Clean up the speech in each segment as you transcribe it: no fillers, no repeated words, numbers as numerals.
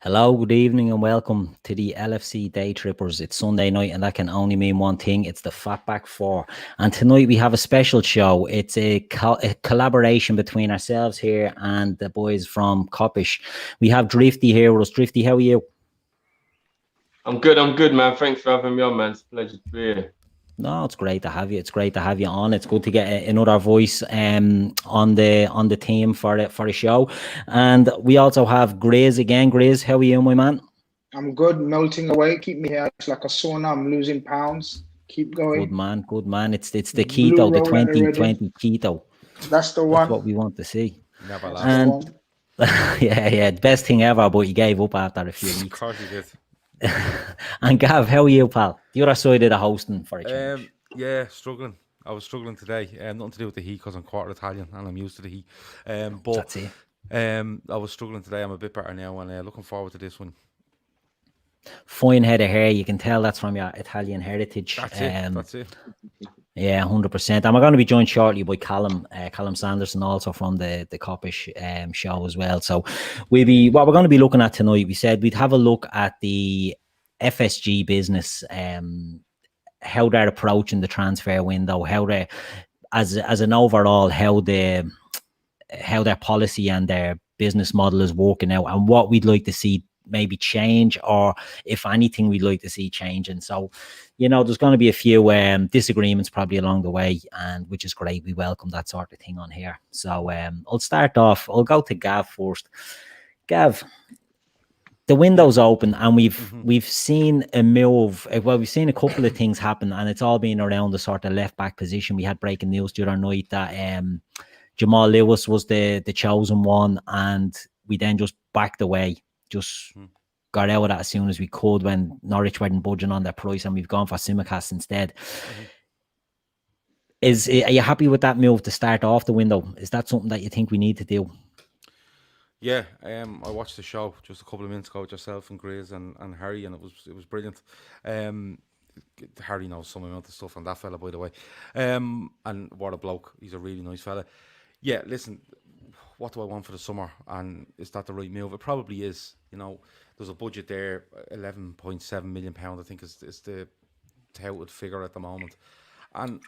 Hello, good evening, and welcome to the LFC Daytrippers. It's Sunday night, and that can only mean one thing. It's the Fatback 4. And tonight we have a special show. It's a collaboration between ourselves here and the boys from Kop-ish. We have Drifty here with us. Drifty, how are you? I'm good, man. Thanks for having me on, man. It's a pleasure to be here. No, it's great to have you. It's great to have you on. It's good to get another voice on the team for the show. And we also have Grizz again. Grizz, how are you, my man? I'm good, melting away. Keep me here. It's like a sauna. I'm losing pounds. Keep going. Good man. It's the keto, the 2020 keto. That's the one. That's what we want to see. Never last. And yeah, the best thing ever, but you gave up after a few weeks. Of course you did. And Gav, how are you, pal? The other side of the hosting for a change. Yeah, struggling. I was struggling today. Nothing to do with the heat because I'm quarter Italian and I'm used to the heat. But That's it. I was struggling today. I'm a bit better now and looking forward to this one. Fine head of hair. You can tell that's from your Italian heritage. That's it. Yeah, 100%. And we're going to be joined shortly by Callum Sanderson, also from the Kop-ish show as well. So what we're going to be looking at tonight, we said we'd have a look at the FSG business, how they're approaching the transfer window, how they, as an overall, how their policy and their business model is working out, and what we'd like to see maybe change, or if anything we'd like to see changing. So, there's going to be a few disagreements probably along the way, and which is great. We welcome that sort of thing on here. So I'll start off. I'll go to Gav first. Gav, the window's open, and we've seen a move. Well, we've seen a couple of things happen, and it's all been around the sort of left back position. We had breaking news the other night that Jamal Lewis was the chosen one, and we then just backed away. Just got out of that as soon as we could when Norwich weren't budging on their price, and we've gone for Tsimikas instead. Are you happy with that move to start off the window? Is that something that you think we need to do? Yeah, I watched the show just a couple of minutes ago with yourself and Grizz and Harry, and it was brilliant. Harry knows some amount of stuff on that fella, by the way. And what a bloke. He's a really nice fella. Yeah, listen, what do I want for the summer, and is that the right move? It probably is. There's a budget there, £11.7 million, I think is the touted figure at the moment. And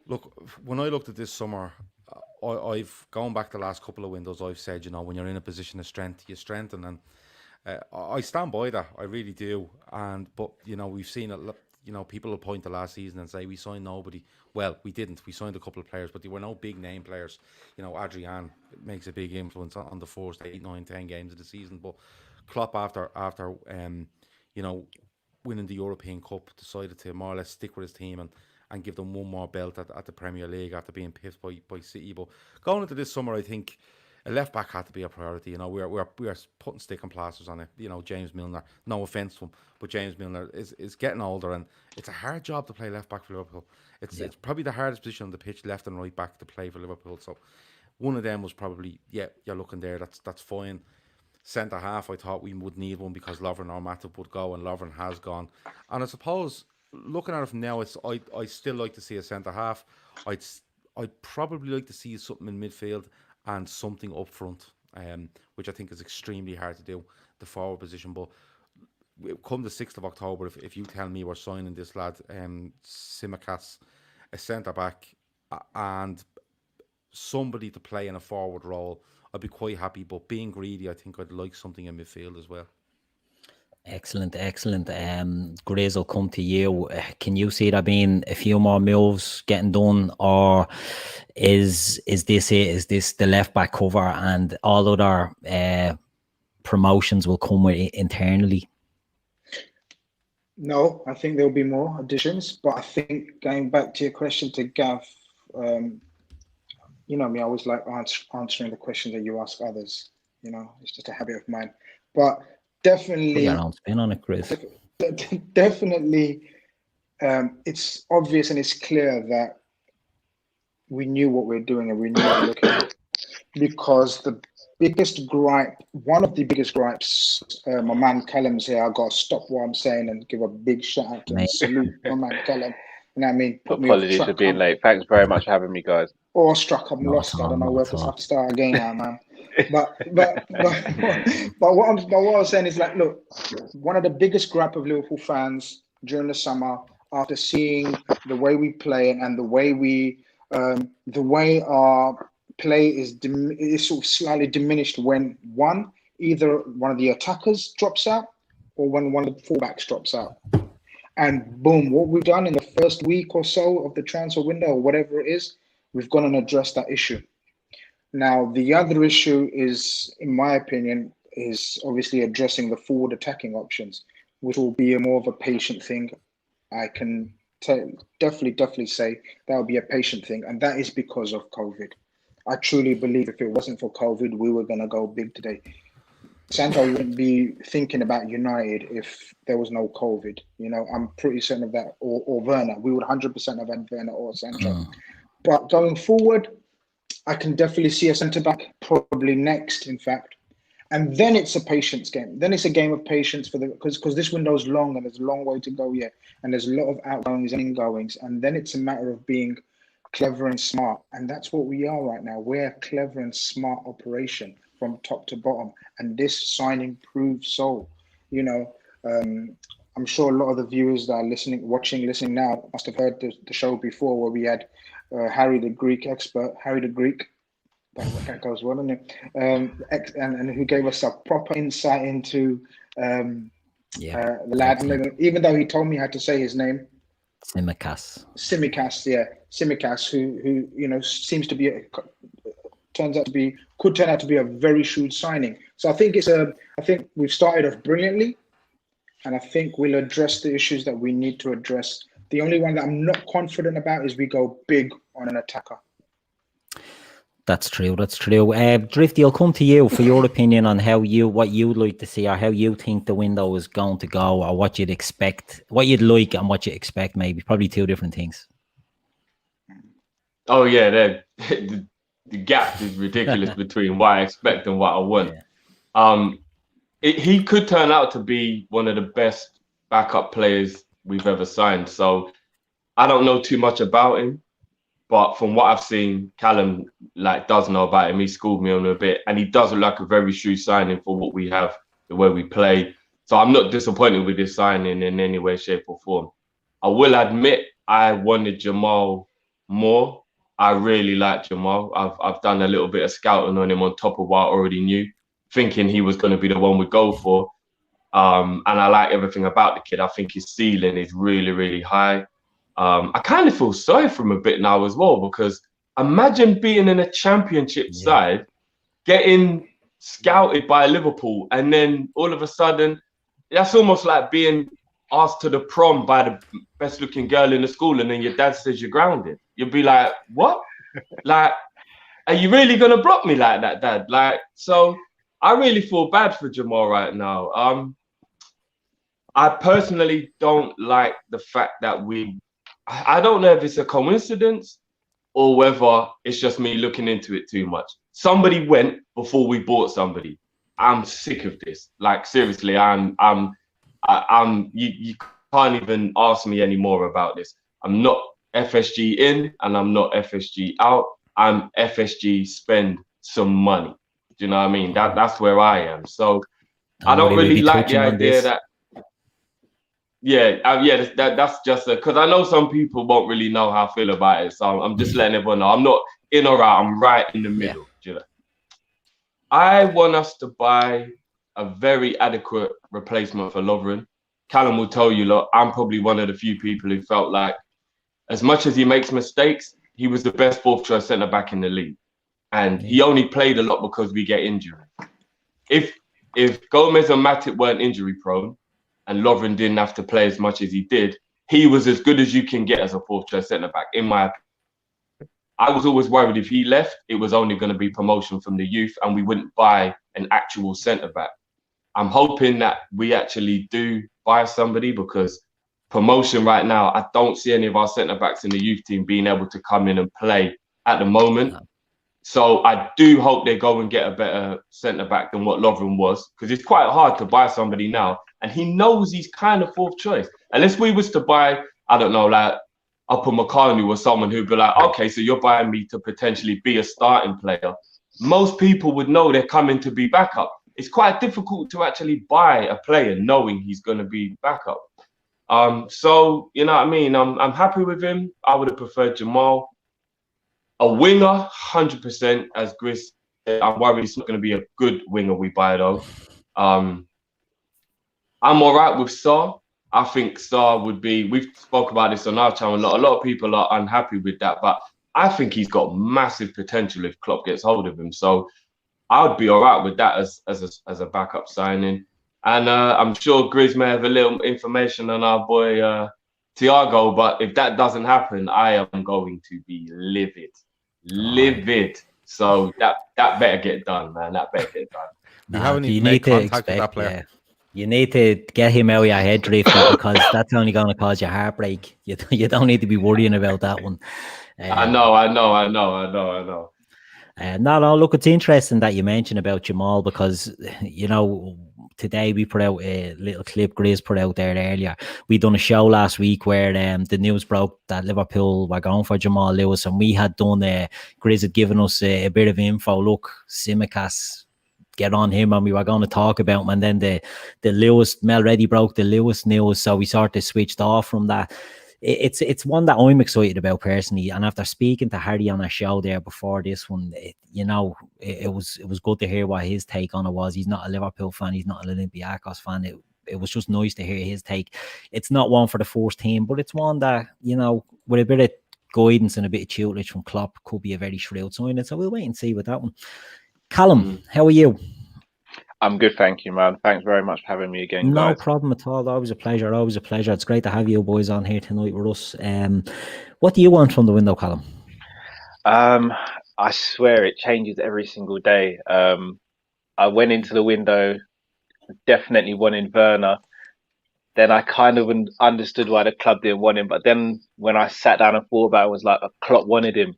look, when I looked at this summer, I've gone back the last couple of windows, I've said, when you're in a position of strength, you strengthen, and I stand by that, I really do. But we've seen it. People will point to last season and say we signed nobody. Well, we didn't. We signed a couple of players, but they were no big name players. Adrian makes a big influence on the first 8, 9, 10 games of the season. But Klopp, after winning the European Cup, decided to more or less stick with his team and give them one more belt at the Premier League after being pipped by City. But going into this summer, I think a left back had to be a priority. We're putting stick and plasters on it. James Milner, no offence to him, but James Milner is getting older, and it's a hard job to play left back for Liverpool. It's probably the hardest position on the pitch, left and right back, to play for Liverpool. So one of them was probably, you're looking there, that's fine. Centre half, I thought we would need one because Lovren or Matip would go, and Lovren has gone. And I suppose, looking at it from now, I still like to see a centre half. I'd probably like to see something in midfield and something up front, which I think is extremely hard to do, the forward position. But come the 6th of October, if you tell me we're signing this lad, Tsimikas, a centre-back, and somebody to play in a forward role, I'd be quite happy. But being greedy, I think I'd like something in midfield as well. Excellent. Grizz, will come to you. Can you see there being a few more moves getting done, or is this it? Is this the left back cover, and all other promotions will come with it internally? No, I think there'll be more additions, but I think, going back to your question to Gav, me, I always like answering the questions that you ask others. It's just a habit of mine. But definitely, put your own spin on it, Chris. Definitely, it's obvious and it's clear that we knew what we're doing and we knew what we're looking at. Because one of the biggest gripes, my man Callum's here. I got to stop what I'm saying and give a big shout out to and salute my man Callum. You know what I mean? Apologies for being late. Thanks very much for having me, guys. Awestruck, I'm lost. I don't know where to start again now, man. But what I was saying is like, look, one of the biggest gripe of Liverpool fans during the summer, after seeing the way we play and the way our play is sort of slightly diminished when either one of the attackers drops out or when one of the fullbacks drops out. And boom, what we've done in the first week or so of the transfer window or whatever it is, we've gone and addressed that issue. Now, the other issue is, in my opinion, is obviously addressing the forward attacking options, which will be more of a patient thing. I can definitely say that will be a patient thing. And that is because of COVID. I truly believe if it wasn't for COVID, we were going to go big today. Sancho wouldn't be thinking about United if there was no COVID. You know, I'm pretty certain of that. Or Werner. We would 100% have had Werner or Sancho. But going forward, I can definitely see a centre-back probably next, in fact. And then it's a patience game. Then it's a game of patience because this window's long and there's a long way to go yet. And there's a lot of outgoings and ingoings. And then it's a matter of being clever and smart. And that's what we are right now. We're a clever and smart operation from top to bottom. And this signing proves so. You know, I'm sure a lot of the viewers that are listening now must have heard the show before where we had Harry the Greek expert, Harry the Greek. That goes well, doesn't it? And who gave us a proper insight into the lad. Even though he told me how to say his name. Tsimikas, yeah. Tsimikas, who you know could turn out to be a very shrewd signing. So I think I think we've started off brilliantly, and I think we'll address the issues that we need to address. The only one that I'm not confident about is we go big on an attacker. That's true. Drifty, I'll come to you for your opinion on what you'd like to see or how you think the window is going to go or what you'd expect, what you'd like and what you expect, maybe. Probably two different things. Oh, yeah. The gap is ridiculous between what I expect and what I want. Yeah. He could turn out to be one of the best backup players we've ever signed. So I don't know too much about him. But from what I've seen, Callum does know about him. He schooled me on him a bit, and he does look like a very shrewd signing for what we have, the way we play. So I'm not disappointed with this signing in any way, shape, or form. I will admit I wanted Jamal more. I really like Jamal. I've done a little bit of scouting on him on top of what I already knew, thinking he was going to be the one we go for. And I like everything about the kid. I think his ceiling is really, really high. I kind of feel sorry for him a bit now as well, because imagine being in a championship side, getting scouted by Liverpool, and then all of a sudden, that's almost like being asked to the prom by the best looking girl in the school, and then your dad says you're grounded. You'll be like, what? Like, are you really going to block me like that, Dad? Like, so I really feel bad for Jamal right now. I personally don't like the fact that I don't know if it's a coincidence or whether it's just me looking into it too much. Somebody went before we bought somebody. I'm sick of this. Like, seriously, you can't even ask me any more about this. I'm not FSG in and I'm not FSG out. I'm FSG spend some money. Do you know what I mean? That's where I am. So I don't really like the idea that. That's just because I know some people won't really know how I feel about it. So I'm just letting everyone know. I'm not in or out. I'm right in the middle. You know? I want us to buy a very adequate replacement for Lovren. Callum will tell you, look, I'm probably one of the few people who felt like, as much as he makes mistakes, he was the best fourth choice centre back in the league, and he only played a lot because we get injured. If Gomez and Matip weren't injury prone, and Lovren didn't have to play as much as he did, he was as good as you can get as a fourth choice centre-back, in my opinion. I was always worried if he left, it was only going to be promotion from the youth and we wouldn't buy an actual centre-back. I'm hoping that we actually do buy somebody, because promotion right now, I don't see any of our centre-backs in the youth team being able to come in and play at the moment. So I do hope they go and get a better centre-back than what Lovren was, because it's quite hard to buy somebody now. And he knows he's kind of fourth choice. Unless we was to buy, I don't know, like Upper McCartney or someone who'd be like, okay, so you're buying me to potentially be a starting player. most people would know they're coming to be backup. It's quite difficult to actually buy a player knowing he's going to be backup. So, you know what I mean? I'm happy with him. I would have preferred Jamal. A winger, 100%, as Grizz said. I'm worried it's not going to be a good winger we buy, though. I'm all right with Sarr. I think Sarr would be, we've spoke about this on our channel, a lot of people are unhappy with that, but I think he's got massive potential if Klopp gets hold of him. So I would be all right with that as a backup signing. And I'm sure Grizz may have a little information on our boy Thiago, but if that doesn't happen, I am going to be livid. So that better get done, man. That better get done. You need to expect that player. Yeah. You need to get him out of your head, Drifty, because that's only going to cause you heartbreak. You don't need to be worrying about that one. I know. No, look, it's interesting that you mentioned about Jamal because, you know, today we put out a little clip Grizz put out there earlier. We done a show last week where the news broke that Liverpool were going for Jamal Lewis, and we had done Grizz had given us a bit of info. Look, Tsimikas, get on him, and we were going to talk about him, and then the Lewis, Mel Reddy broke the Lewis news, so we sort of switched off from that. It's one that I'm excited about personally, and after speaking to Harry on our show there before this one, it was good to hear what his take on it was. He's not a Liverpool fan, he's not an Olympiacos fan. It was just nice to hear his take. It's not one for the first team, but it's one that, you know, with a bit of guidance and a bit of tutelage from Klopp, could be a very shrewd signing. So we'll wait and see with that one. Callum, how are you? I'm good, thank you, man. Thanks very much for having me again, guys. No problem at all. Always a pleasure. It's great to have you boys on here tonight with us. What do you want from the window, Callum? I swear it changes every single day. I went into the window, definitely wanting Werner. Then I kind of understood why the club didn't want him. But then when I sat down and thought about it, it was like Klopp wanted him.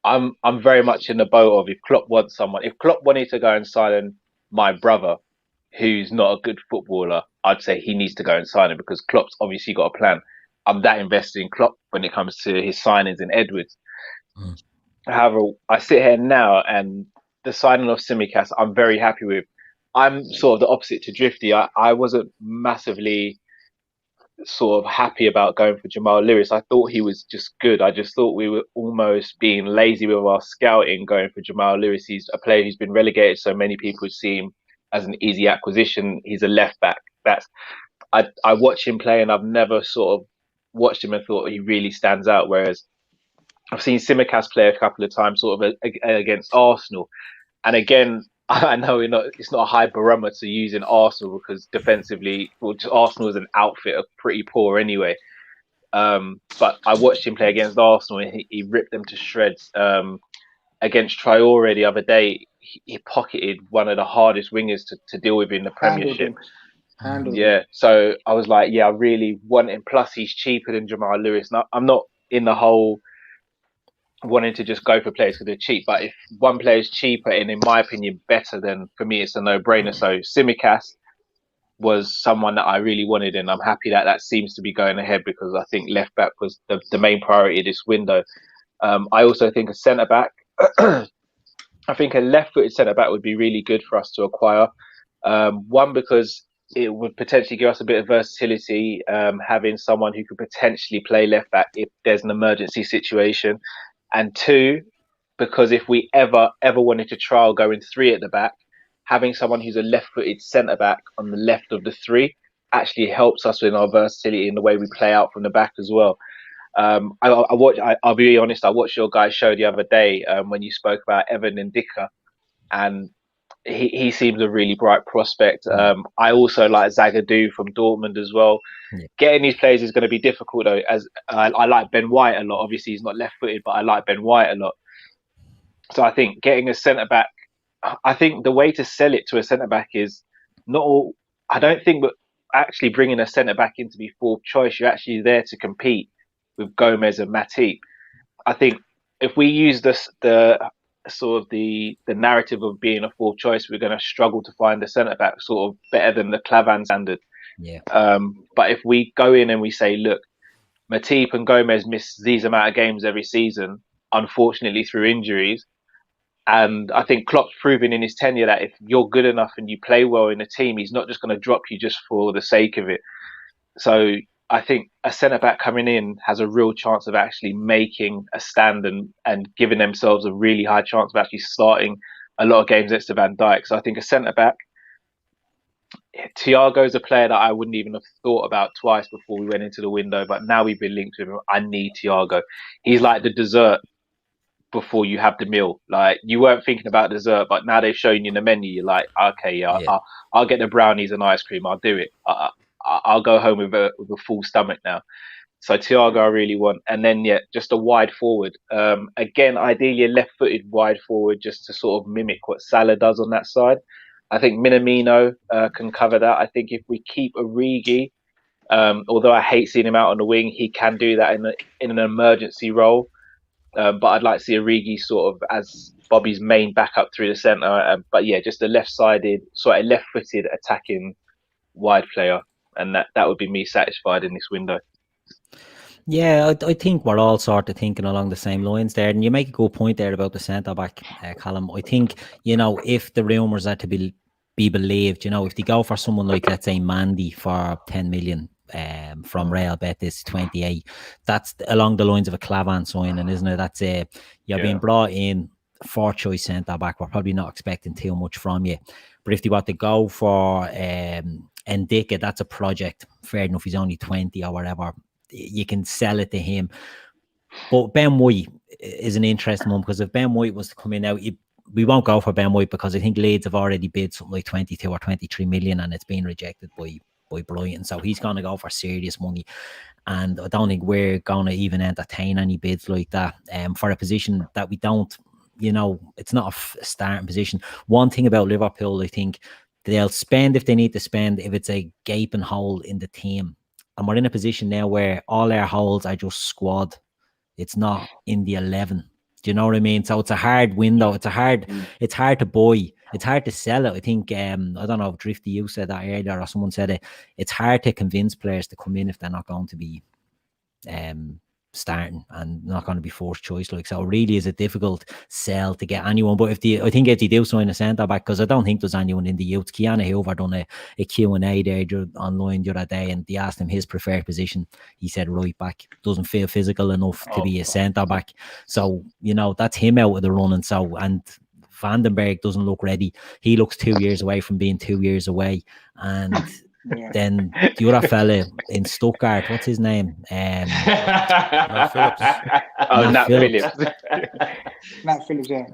I'm very much in the boat of if Klopp wants someone. If Klopp wanted to go and sign my brother, who's not a good footballer, I'd say he needs to go and sign him because Klopp's obviously got a plan. I'm that invested in Klopp when it comes to his signings in Edwards. However, I sit here now and the signing of Tsimikas, I'm very happy with. I'm sort of the opposite to Drifty. I wasn't massively sort of happy about going for Jamal Lewis. I thought he was just good. I just thought we were almost being lazy with our scouting going for Jamal Lewis. He's a player who's been relegated, so many people see him as an easy acquisition. He's a left back. I watch him play and I've never sort of watched him and thought he really stands out, whereas I've seen Tsimikas play a couple of times sort of against Arsenal, and again, I know it's not a high barometer using Arsenal because defensively, Arsenal as an outfit are pretty poor anyway. But I watched him play against Arsenal and he ripped them to shreds. Against Traore the other day, he pocketed one of the hardest wingers to deal with in the Premiership. Yeah, so I was like, I really want him. Plus, he's cheaper than Jamal Lewis. Now, I'm not in the whole wanting to just go for players because they're cheap, but if one player is cheaper and in my opinion better, then for me it's a no-brainer. So Tsimikas was someone that I really wanted, and I'm happy that seems to be going ahead because I think left back was the main priority this window. I also think a centre back, I think a left-footed centre back would be really good for us to acquire. One, because it would potentially give us a bit of versatility, having someone who could potentially play left back if there's an emergency situation. And two, because if we ever wanted to trial going three at the back, having someone who's a left-footed centre-back on the left of the three actually helps us with our versatility in the way we play out from the back as well. I'll be honest, I watched your guys' show the other day when you spoke about Evan and Dicker, and he seems a really bright prospect. I also like Zagadou from Dortmund as well. Yeah. Getting these players is going to be difficult though, as I like Ben White a lot. Obviously, he's not left-footed, but I like Ben White a lot. So I think getting a centre-back, I think the way to sell it to a centre-back is not all. I don't think that actually bringing a centre-back in to be fourth choice, you're actually there to compete with Gomez and Matip. I think if we use the sort of the narrative of being a fourth choice, we're going to struggle to find a centre-back sort of better than the Clavan standard. Yeah. But if we go in and we say, look, Matip and Gomez miss these amount of games every season, unfortunately through injuries, And I think Klopp's proven in his tenure that if you're good enough and you play well in a team, he's not just going to drop you just for the sake of it. So I think a centre-back coming in has a real chance of actually making a stand and giving themselves a really high chance of actually starting a lot of games next to Van Dijk. So I think a centre-back, Thiago is a player that I wouldn't even have thought about twice before we went into the window, but now we've been linked to him. I need Thiago. He's like the dessert before you have the meal. Like, you weren't thinking about dessert, but now they've shown you the menu. You're like, okay, I'll get the brownies and ice cream. I'll do it. I'll go home with a full stomach now. So Thiago, I really want. And then, just a wide forward. Again, ideally a left-footed wide forward, just to sort of mimic what Salah does on that side. I think Minamino can cover that. I think if we keep Origi, although I hate seeing him out on the wing, he can do that in an emergency role. But I'd like to see Origi sort of as Bobby's main backup through the centre. But just a left-footed attacking wide player. And that would be me satisfied in this window. Yeah, I think we're all sort of thinking along the same lines there. And you make a good point there about the centre-back, Callum. I think, if the rumours are to be believed, if they go for someone like, let's say, Mandy for 10 million from Real Betis 28, that's along the lines of a Clavan signing, isn't it? That's you're being brought in for choice centre-back. We're probably not expecting too much from you. But if they want to go for Ndicka, that's a project. Fair enough, he's only 20 or whatever. You can sell it to him. But Ben White is an interesting one, because if Ben White was to come in now, we won't go for Ben White, because I think Leeds have already bid something like 22 or 23 million and it's been rejected by Brighton. So he's going to go for serious money. And I don't think we're going to even entertain any bids like that for a position that we don't, it's not a starting position. One thing about Liverpool, I think they'll spend if they need to spend, if it's a gaping hole in the team. And we're in a position now where all our holes are just squad. It's not in the 11. Do you know what I mean? So it's a hard window. It's hard to buy. It's hard to sell it. I think, I don't know if Drifty, you said that earlier, or someone said it. It's hard to convince players to come in if they're not going to be starting and not going to be first choice. So it really is a difficult sell to get anyone. But I think if they do sign a centre back, because I don't think there's anyone in the youth. Keanu Hoover done a Q&A there online the other day, and they asked him his preferred position. He said right back. Doesn't feel physical enough to be a centre back. So that's him out of the running. So, and Vandenberg doesn't look ready. He looks 2 years away from being 2 years away. And then the other fella in Stuttgart, what's his name? Nat Phillips. Nat Phillips, yeah.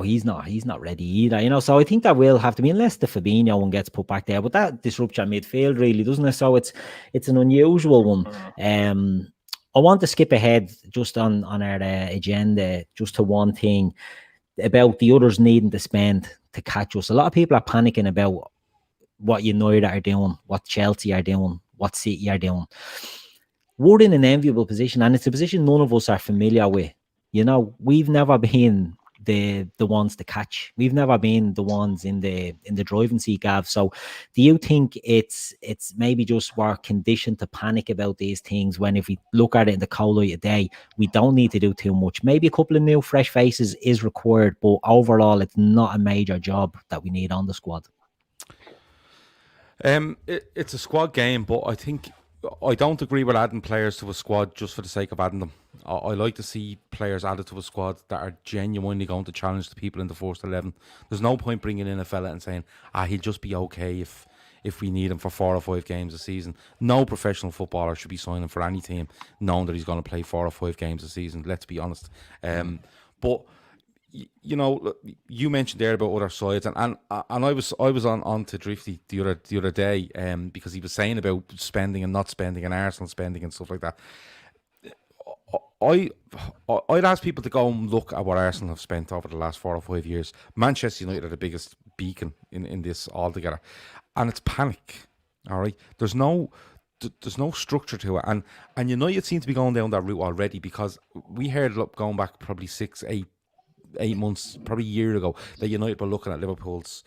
He's not ready either. So I think that will have to be, unless the Fabinho one gets put back there. But that disrupts your midfield, really, doesn't it? So it's an unusual one. I want to skip ahead just on our agenda, just to one thing about the others needing to spend to catch us. A lot of people are panicking about what United are doing, what Chelsea are doing, what City are doing. We're in an enviable position, and it's a position none of us are familiar with. We've never been the ones to catch. We've never been the ones in the driving seat, Gav. So do you think it's maybe just we're conditioned to panic about these things, when if we look at it in the cold light of day, we don't need to do too much? Maybe a couple of new fresh faces is required, but overall it's not a major job that we need on the squad. It's a squad game, but I don't agree with adding players to a squad just for the sake of adding them. I like to see players added to a squad that are genuinely going to challenge the people in the first 11. There's no point bringing in a fella and saying, he'll just be okay if we need him for 4 or 5 games a season. No professional footballer should be signing for any team knowing that he's going to play 4 or 5 games a season. Let's be honest. But you mentioned there about other sides, and I was on to Drifty the other day, because he was saying about spending and not spending, and Arsenal spending and stuff like that. I'd ask people to go and look at what Arsenal have spent over the last 4 or 5 years. Manchester United are the biggest beacon in this altogether, and it's panic. All right, there's no structure to it, and United seem to be going down that route already, because we heard it going back probably 6-8 months, probably a year ago, that United were looking at Liverpool's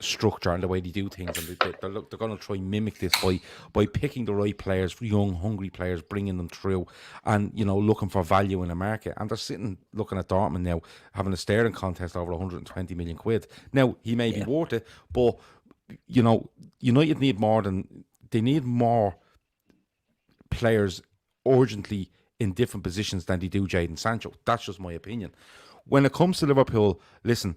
structure and the way they do things, and they're going to try and mimic this by picking the right players, young, hungry players, bringing them through, and looking for value in the market. And they're sitting looking at Dortmund now, having a staring contest over 120 million quid. Now he may be worth it, but United need more players urgently in different positions than they do Jadon Sancho. That's just my opinion. When it comes to Liverpool, listen,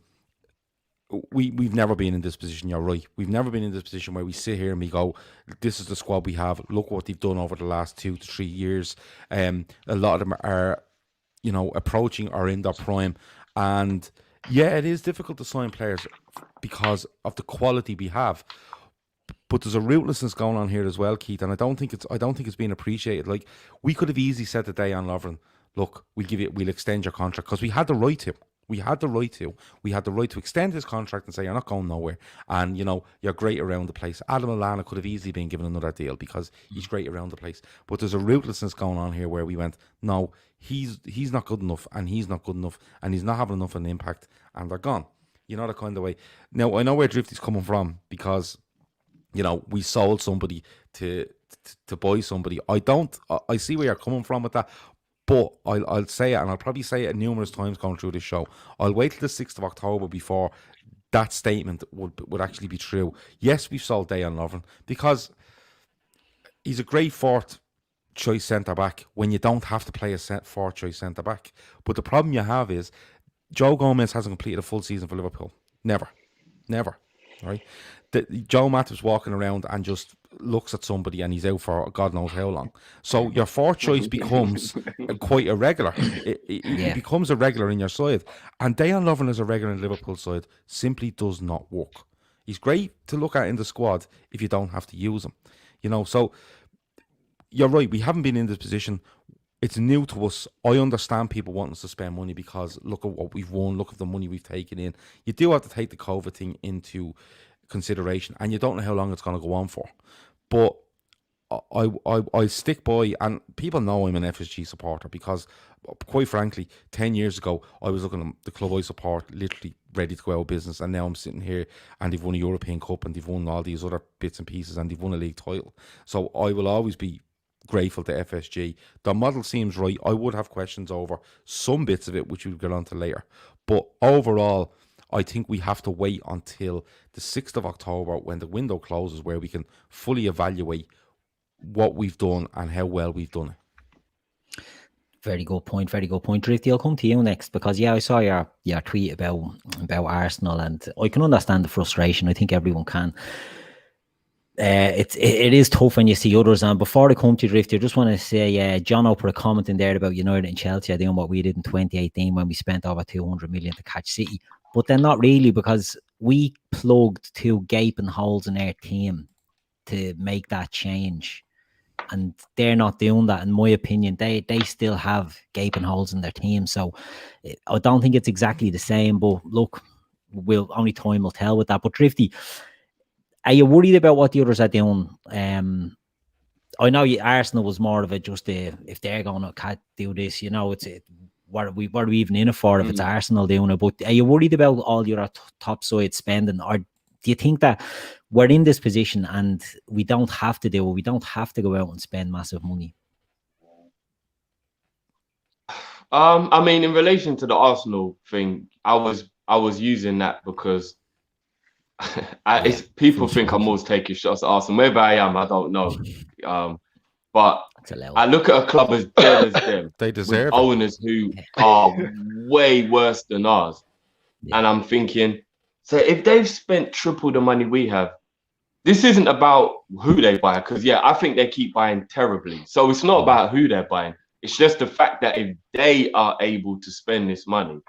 we've never been in this position. You're right. We've never been in this position where we sit here and we go, this is the squad we have. Look what they've done over the last 2 to 3 years. A lot of them are, approaching or in their prime. And yeah, it is difficult to sign players because of the quality we have. But there's a ruthlessness going on here as well, Keith, and I don't think it's being appreciated. Like, we could have easily said today on Lovren, look, we'll extend your contract, because we had the right to. We had the right to extend his contract and say you're not going nowhere, and you're great around the place. Adam Lallana could have easily been given another deal because he's great around the place. But there's a ruthlessness going on here where we went, no, he's not good enough, and he's not good enough, and he's not having enough of an impact, and they're gone. The kind of way. Now I know where Drifty's coming from, because we sold somebody to buy somebody. I see where you're coming from with that, but I'll say it, and I'll probably say it numerous times going through this show. I'll wait till the 6th of October before that statement would actually be true. Yes, we've sold Dejan Lovren because he's a great fourth choice centre back when you don't have to play a fourth choice centre back. But the problem you have is Joe Gomez hasn't completed a full season for Liverpool. Never. Right? Joe Matip's walking around and just looks at somebody and he's out for God knows how long. So your fourth choice becomes quite irregular. It becomes irregular in your side. And Dejan Lovren as a regular in Liverpool side simply does not work. He's great to look at in the squad if you don't have to use him. So you're right, we haven't been in this position. It's new to us. I understand people wanting us to spend money because look at what we've won, look at the money we've taken in. You do have to take the COVID thing into consideration, and you don't know how long it's going to go on for. But I stick by, and people know I'm an FSG supporter because, quite frankly, 10 years ago, I was looking at the club I support literally ready to go out of business, and now I'm sitting here and they've won a European Cup and they've won all these other bits and pieces and they've won a league title. So I will always be grateful to FSG. The model seems right. I would have questions over some bits of it, which we'll get on to later. But overall, I think we have to wait until the 6th of October when the window closes, where we can fully evaluate what we've done and how well we've done it. Very good point. Drifty, I'll come to you next because, I saw your tweet about Arsenal, and I can understand the frustration. I think everyone can. It is tough when you see others. And before I come to Drifty, I just want to say, John put a comment in there about United and Chelsea doing what we did in 2018 when we spent over 200 million to catch City. But then not really, because we plugged 2 gaping holes in our team to make that change. And they're not doing that, in my opinion. They still have gaping holes in their team. So I don't think it's exactly the same. But look, only time will tell with that. But Drifty, are you worried about what the others are doing? I know Arsenal was more of a just if they're going to do this, it's what are we even in it for if it's Arsenal doing it? But are you worried about all your top side spending, or do you think that we're in this position and we don't have to do it? We don't have to go out and spend massive money. I mean, in relation to the Arsenal thing, I was using that because people think I'm always taking shots at Arsenal. Maybe I am, I don't know. But I look at a club as dead as them. They deserve with owners who are way worse than ours. Yeah. And I'm thinking, so if they've spent triple the money we have, this isn't about who they buy, because I think they keep buying terribly. So it's not about who they're buying. It's just the fact that if they are able to spend this money,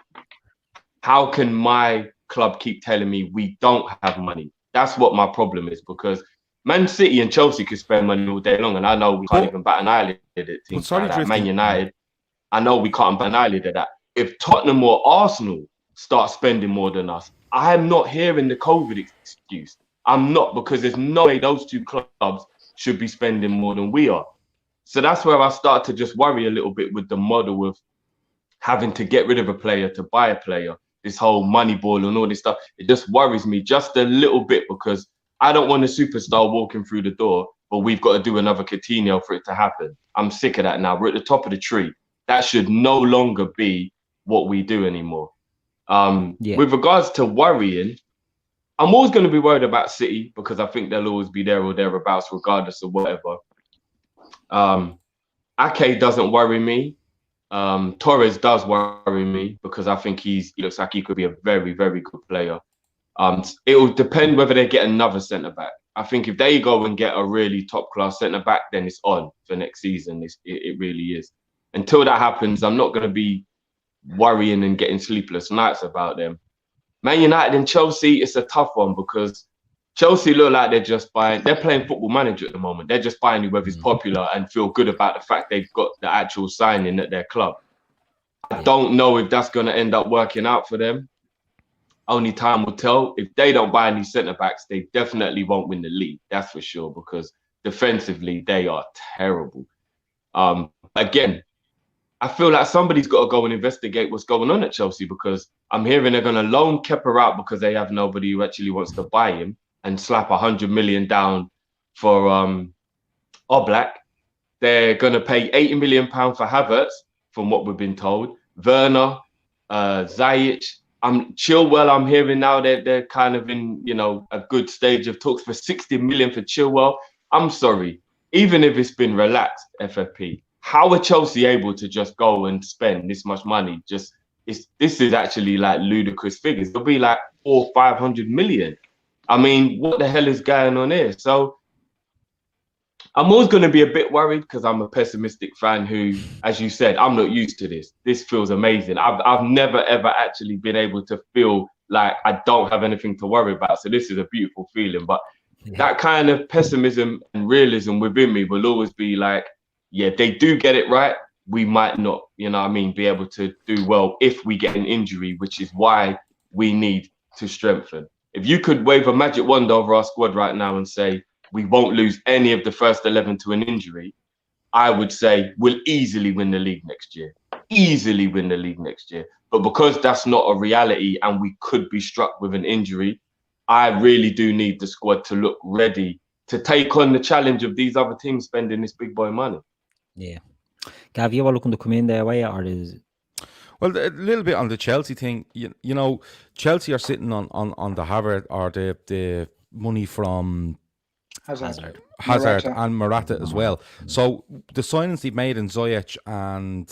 how can my club keep telling me we don't have money? That's what my problem is, because Man City and Chelsea could spend money all day long, and I know we can't even bat an eyelid at teams like that. Man United, I know we can't bat an eyelid at that. If Tottenham or Arsenal start spending more than us, I am not hearing the COVID excuse. I'm not, because there's no way those two clubs should be spending more than we are. So that's where I start to just worry a little bit with the model of having to get rid of a player to buy a player. this whole money ball and all this stuff. It just worries me just a little bit because I don't want a superstar walking through the door, but we've got to do another Coutinho for it to happen. I'm sick of that now. We're at the top of the tree. That should no longer be what we do anymore. With regards to worrying, I'm always going to be worried about City because I think they'll always be there or thereabouts, regardless of whatever. Ake doesn't worry me. Torres does worry me because I think he looks like he could be a very, very good player. It will depend whether they get another centre-back. I think if they go and get a really top-class centre-back, then it's on for next season. It really is. Until that happens, I'm not going to be worrying and getting sleepless nights about them. Man United and Chelsea, it's a tough one because Chelsea look like they're playing Football Manager at the moment. They're just buying whoever's popular and feel good about the fact they've got the actual signing at their club. I don't know if that's going to end up working out for them. Only time will tell. If they don't buy any centre-backs, they definitely won't win the league. That's for sure, because defensively, they are terrible. Again, I feel like somebody's got to go and investigate what's going on at Chelsea, because I'm hearing they're going to loan Kepa out because they have nobody who actually wants to buy him and slap 100 million down for Oblak. They're going to pay £80 million for Havertz, from what we've been told. Werner, Ziyech, Chilwell, I'm hearing now they're kind of in, a good stage of talks for 60 million for Chilwell. I'm sorry, even if it's been relaxed, FFP, how are Chelsea able to just go and spend this much money? This is actually like ludicrous figures. It'll be like 400 or 500 million. I mean, what the hell is going on here? So I'm always going to be a bit worried because I'm a pessimistic fan who, as you said, I'm not used to this. This feels amazing. I've never, ever actually been able to feel like I don't have anything to worry about. So this is a beautiful feeling. But that kind of pessimism and realism within me will always be like, yeah, if they do get it right, we might not, be able to do well if we get an injury, which is why we need to strengthen. If you could wave a magic wand over our squad right now and say, we won't lose any of the first 11 to an injury, I would say we'll easily win the league next year. Easily win the league next year. But because that's not a reality and we could be struck with an injury, I really do need the squad to look ready to take on the challenge of these other teams spending this big boy money. Yeah. Gav, you were looking to come in there, were you? Or is... Well, a little bit on the Chelsea thing. Chelsea are sitting on the Harvard or the money from Hazard and Morata as well. So the signings they've made in Ziyech and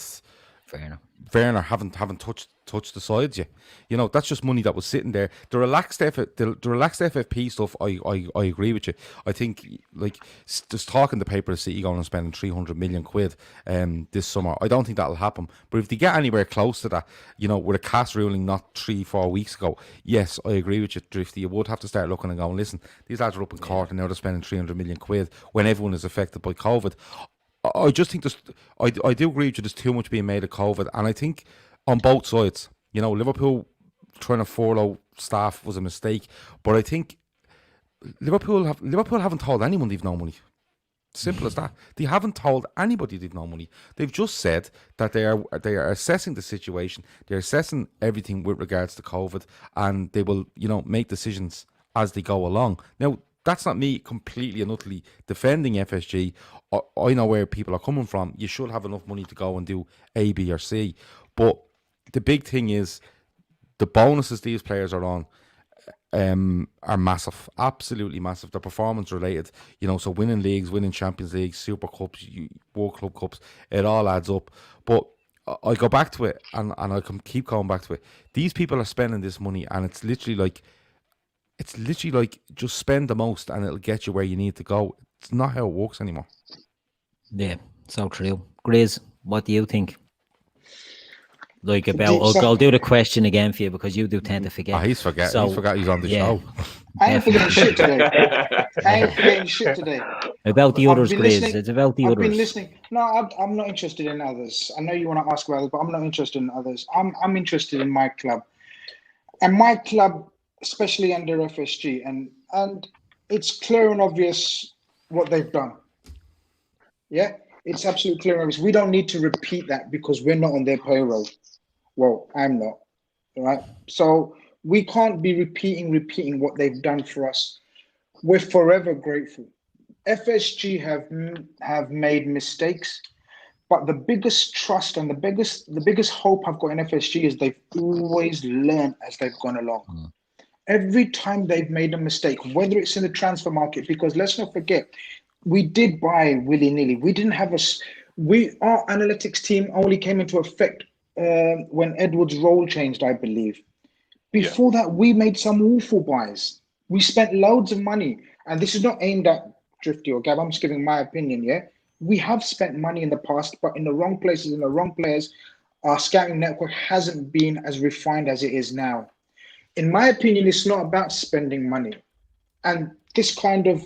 Werner haven't touched the sides yet. That's just money that was sitting there. The relaxed FFP stuff, I agree with you. I think just talking the paper of City going and spending 300 million quid this summer, I don't think that'll happen. But if they get anywhere close to that, with a CAS ruling not 3-4 weeks ago, yes, I agree with you, Drifty. You would have to start looking and going, listen, these lads are up in court and now they're spending 300 million quid when everyone is affected by COVID. I just think I do agree with you, there's too much being made of COVID, and I think on both sides, Liverpool trying to furlough staff was a mistake, but I think Liverpool haven't told anyone they've no money. Simple as that. They haven't told anybody they've no money. They've just said that they are assessing the situation. They're assessing everything with regards to COVID, and they will make decisions as they go along. Now, that's not me completely and utterly defending FSG. I know where people are coming from. You should have enough money to go and do A, B, or C. But the big thing is the bonuses these players are on are massive, absolutely massive. They're performance related, so winning leagues, winning Champions League, Super Cups, World Club Cups, it all adds up. But I go back to it, and I can keep going back to it. These people are spending this money, and it's literally like just spend the most and it'll get you where you need to go. It's not how it works anymore. Yeah, so true. Grizz, what do you think? I'll do the question again for you because you do tend to forget. He's forgot he's on the show. I ain't forgetting shit today. About the others, Grizz. It's about the others. I've been listening. No, I'm not interested in others. I know you want to ask about others, but I'm not interested in others. I'm interested in my club. And my club, especially under FSG, and it's clear and obvious what they've done. Yeah, it's absolutely clear and obvious. We don't need to repeat that because we're not on their payroll. Well, I'm not. right? So we can't be repeating what they've done for us. We're forever grateful. FSG have made mistakes, but the biggest trust and the biggest hope I've got in FSG is they've always learned as they've gone along. Every time they've made a mistake, whether it's in the transfer market, because let's not forget, we did buy willy-nilly. We didn't have our analytics team only came into effect when Edwards' role changed, I believe. Before that, we made some awful buys. We spent loads of money, and this is not aimed at Drifty or Gab. I'm just giving my opinion, yeah? We have spent money in the past, but in the wrong places, in the wrong players. Our scouting network hasn't been as refined as it is now. In my opinion, it's not about spending money. And this kind of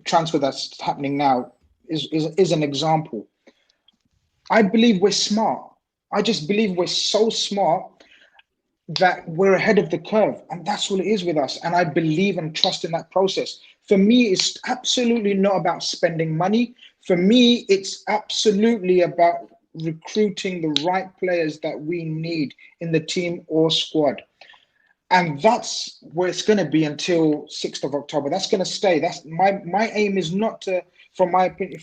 transfer that's happening now is an example. I believe we're smart. I just believe we're so smart that we're ahead of the curve. And that's what it is with us. And I believe and trust in that process. For me, it's absolutely not about spending money. For me, it's absolutely about recruiting the right players that we need in the team or squad. And that's where it's going to be until 6th of October. That's going to stay. That's my aim is not to, from my opinion,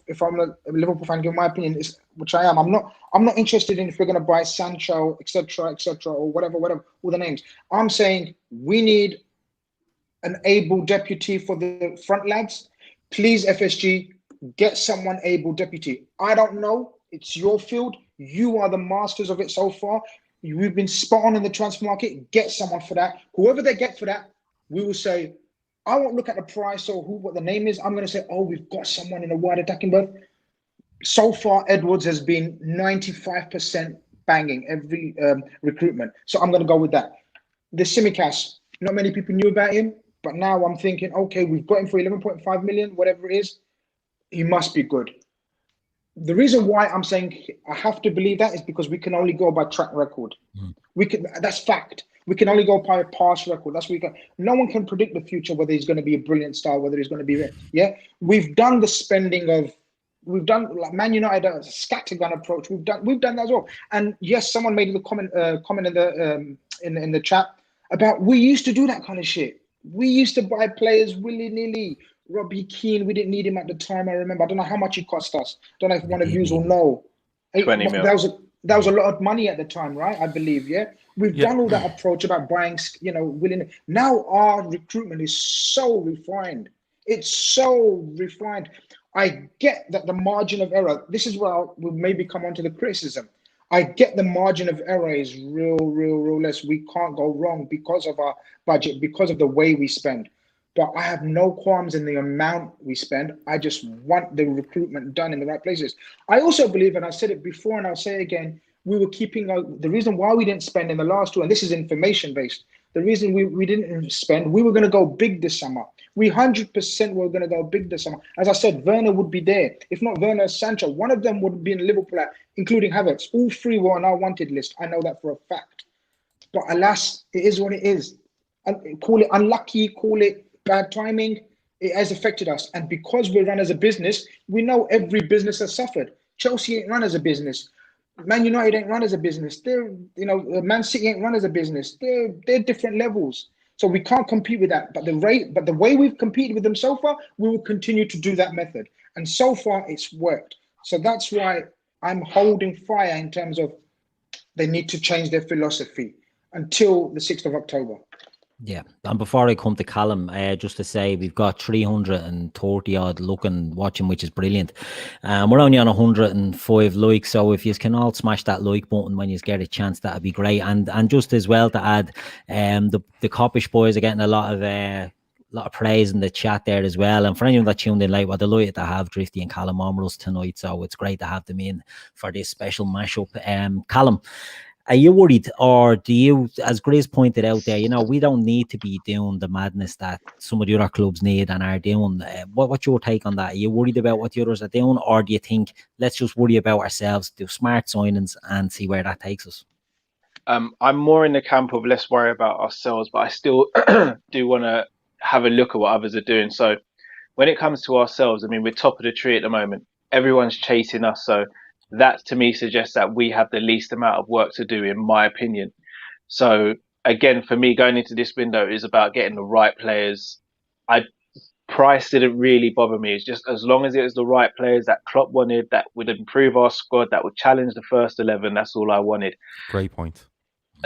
if I'm a Liverpool fan, give my opinion, which I am. I'm not interested in if we're going to buy Sancho, etc., or whatever, all the names. I'm saying we need an able deputy for the front lads. Please, FSG, get someone able deputy. I don't know. It's your field. You are the masters of it so far. We've been spot on in the transfer market. Get someone for that. Whoever they get for that, we will say, I won't look at the price or what the name is. I'm going to say, oh, we've got someone in a wide attacking berth. So far, Edwards has been 95% banging every recruitment. So I'm going to go with that. The Simicast, not many people knew about him, but now I'm thinking, okay, we've got him for 11.5 million, whatever it is. He must be good. The reason why I'm saying I have to believe that is because we can only go by track record. That's fact. We can only go by a past record. That's what we can. No one can predict the future, whether he's going to be a brilliant star, whether he's going to be. Yeah, we've done the spending of. We've done like Man United a scattergun approach. We've done that as well. And yes, someone made the comment in the chat about we used to do that kind of shit. We used to buy players willy-nilly. Robbie Keane, we didn't need him at the time. I remember. I don't know how much he cost us. Don't know if one of you will know. 20 mil. That was a lot of money at the time, right? I believe. Yeah, we've done all that approach about buying. Willing. Now our recruitment is so refined. It's so refined. I get that the margin of error. This is where we'll maybe come on to the criticism. I get the margin of error is real less. We can't go wrong because of our budget, because of the way we spend. But I have no qualms in the amount we spend. I just want the recruitment done in the right places. I also believe, and I said it before and I'll say it again, we were keeping the reason why we didn't spend in the last two, and this is information based, the reason we didn't spend, we were going to go big this summer. We 100% were going to go big this summer. As I said, Werner would be there. If not Werner, Sancho, one of them would be in Liverpool, including Havertz. All three were on our wanted list. I know that for a fact. But alas, it is what it is. Call it unlucky, call it bad timing, it has affected us. And because we run as a business, we know every business has suffered. Chelsea ain't run as a business. Man United ain't run as a business. Man City ain't run as a business. They're different levels. So we can't compete with that. But the way we've competed with them so far, we will continue to do that method. And so far it's worked. So that's why I'm holding fire in terms of they need to change their philosophy until the 6th of October. Yeah, and before I come to Callum, just to say we've got 330 odd watching, which is brilliant. We're only on 105 likes, so if you can all smash that like button when you get a chance, that'd be great. And just as well to add, the Kop-ish boys are getting a lot of praise in the chat there as well. And for anyone that tuned in late, we're delighted to have Drifty and Callum on us tonight, so it's great to have them in for this special mashup. Callum, are you worried, or do you, as Grizz pointed out there, we don't need to be doing the madness that some of the other clubs need and are doing? What's your take on that? Are you worried about what the others are doing, or do you think let's just worry about ourselves, do smart signings and see where that takes us? I'm more in the camp of let's worry about ourselves, but I still do want to have a look at what others are doing. So when it comes to ourselves, I mean, we're top of the tree at the moment. Everyone's chasing us. So that to me suggests that we have the least amount of work to do, in my opinion. So again, for me, going into this window is about getting the right players. Price didn't really bother me. It's just as long as it was the right players that Klopp wanted, that would improve our squad, that would challenge the first 11. That's all I wanted. Great point.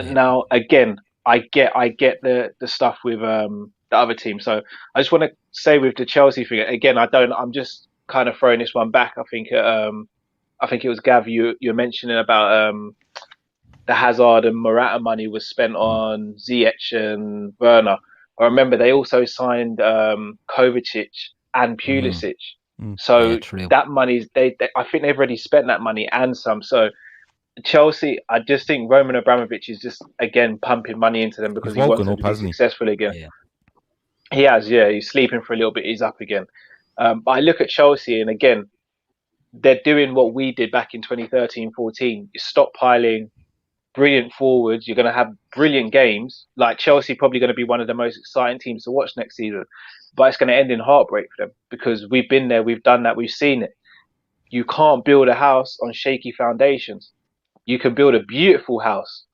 Now, again, I get the stuff with the other team. So I just want to say with the Chelsea thing again, I'm just kind of throwing this one back. I think it was Gav you're mentioning about the Hazard and Morata money was spent on Ziyech and Werner. I remember they also signed Kovacic and Pulisic. So that money, I think they've already spent that money and some. So Chelsea, I just think Roman Abramovich is just, again, pumping money into them because he wants them to be successful again. Yeah. He has, yeah. He's sleeping for a little bit. He's up again. But I look at Chelsea, and again, they're doing what we did back in 2013-14. You're stockpiling brilliant forwards. You're going to have brilliant games. Like Chelsea, probably going to be one of the most exciting teams to watch next season. But it's going to end in heartbreak for them because we've been there, we've done that, we've seen it. You can't build a house on shaky foundations. You can build a beautiful house,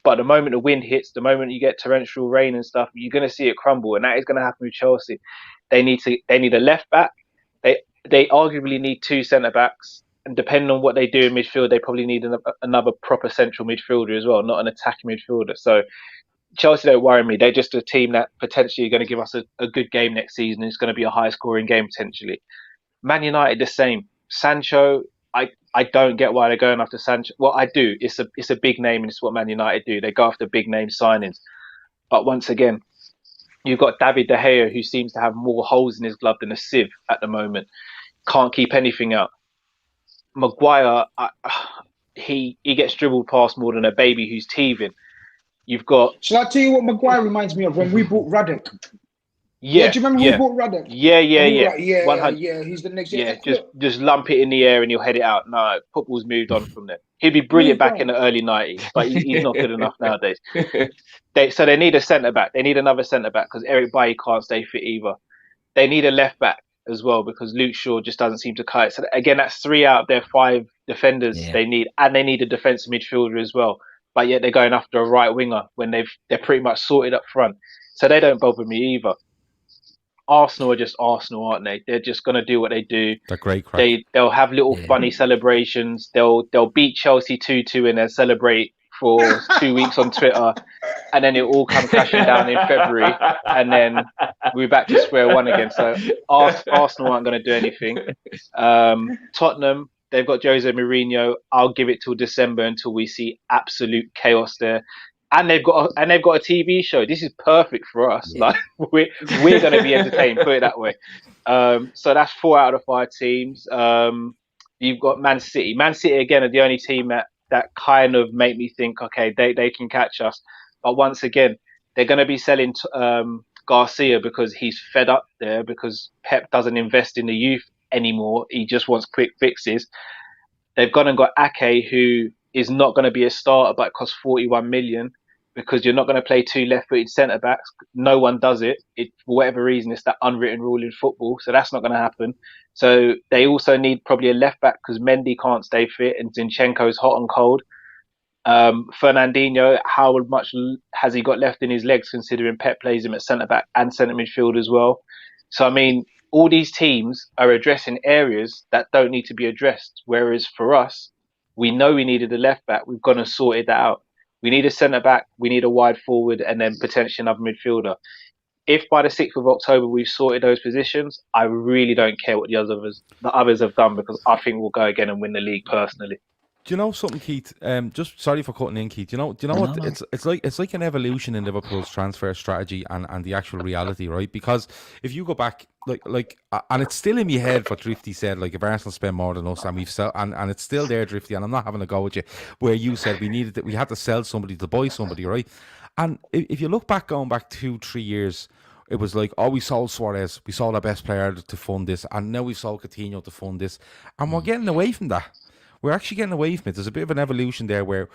but the moment the wind hits, the moment you get torrential rain and stuff, you're going to see it crumble, and that is going to happen with Chelsea. They need a left back. They arguably need two centre backs, and depending on what they do in midfield, they probably need another proper central midfielder as well, not an attacking midfielder. So Chelsea don't worry me. They're just a team that potentially are going to give us a good game next season. It's going to be a high scoring game potentially. Man United the same. Sancho, I don't get why they're going after Sancho. Well, I do. It's a big name, and it's what Man United do. They go after big name signings. But once again, you've got David De Gea, who seems to have more holes in his glove than a sieve at the moment. Can't keep anything out. Maguire, he gets dribbled past more than a baby who's teething. You've got. Shall I tell you what Maguire reminds me of when we bought Radek? Yeah, do you remember we bought Radek? Yeah. Yeah, he's the next. Yeah, just lump it in the air and you'll head it out. No, football's moved on from there. He'd be brilliant back in the early 90s, but he's not good enough nowadays. So they need a centre back. They need another centre back because Eric Bailly can't stay fit either. They need a left back as well because Luke Shaw just doesn't seem to cut it. So again, that's 3 out of their 5 defenders they need, and they need a defensive midfielder as well. But yet they're going after a right winger when they're pretty much sorted up front. So they don't bother me either. Arsenal are just Arsenal, aren't they? They're just going to do what they do. They're great crap. They'll have little funny celebrations. They'll beat Chelsea 2-2 and then celebrate for 2 weeks on Twitter, and then it'll all come crashing down in February, and then we're back to square one again. So Arsenal aren't going to do anything. Tottenham, they've got Jose Mourinho. I'll give it till December until we see absolute chaos there. And they've got a TV show. This is perfect for us. Yeah. Like we're going to be entertained. Put it that way. So that's 4 out of 5 teams. You've got Man City. Man City again are the only team that kind of make me think, okay, they can catch us. But once again, they're going to be selling Garcia because he's fed up there because Pep doesn't invest in the youth anymore. He just wants quick fixes. They've gone and got Ake, who is not going to be a starter, but costs 41 million. Because you're not going to play 2 left-footed centre-backs. No one does it. For whatever reason, it's that unwritten rule in football. So that's not going to happen. So they also need probably a left-back because Mendy can't stay fit and Zinchenko's hot and cold. Fernandinho, how much has he got left in his legs considering Pep plays him at centre-back and centre midfield as well? So, I mean, all these teams are addressing areas that don't need to be addressed. Whereas for us, we know we needed a left-back. We've gone and sorted that out. We need a centre-back, we need a wide forward, and then potentially another midfielder. If by the 6th of October we've sorted those positions, I really don't care what the others have done because I think we'll go again and win the league personally. Do you know something, Keith? Just sorry for cutting in, Keith. Do you know what? No. It's like an evolution in Liverpool's transfer strategy and the actual reality, right? Because if you go back, like, and it's still in my head what Drifty said. Like, if Arsenal spend more than us, and we've sell, and it's still there, Drifty. And I'm not having a go with you, where you said we had to sell somebody to buy somebody, right? And if you look back, going back 2-3 years. It was like, we sold Suarez, we sold our best player to fund this, and now we sold Coutinho to fund this, and we're getting away from that. We're actually getting away from it. There's a bit of an evolution there where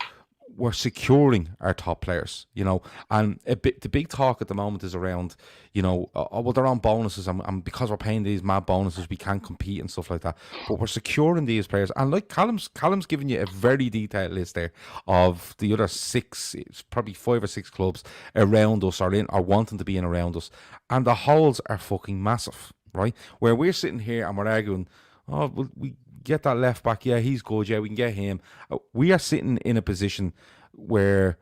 we're securing our top players, you know, and the big talk at the moment is around, you know, well, they're on bonuses, and because we're paying these mad bonuses, we can't compete and stuff like that. But we're securing these players, and like Callum's giving you a very detailed list there of the other 6, it's probably 5 or 6 clubs around us or wanting to be in around us, and the holes are fucking massive, right? Where we're sitting here and we're arguing, oh, well, we get that left back, yeah, he's good, yeah, we can get him. We are sitting in a position where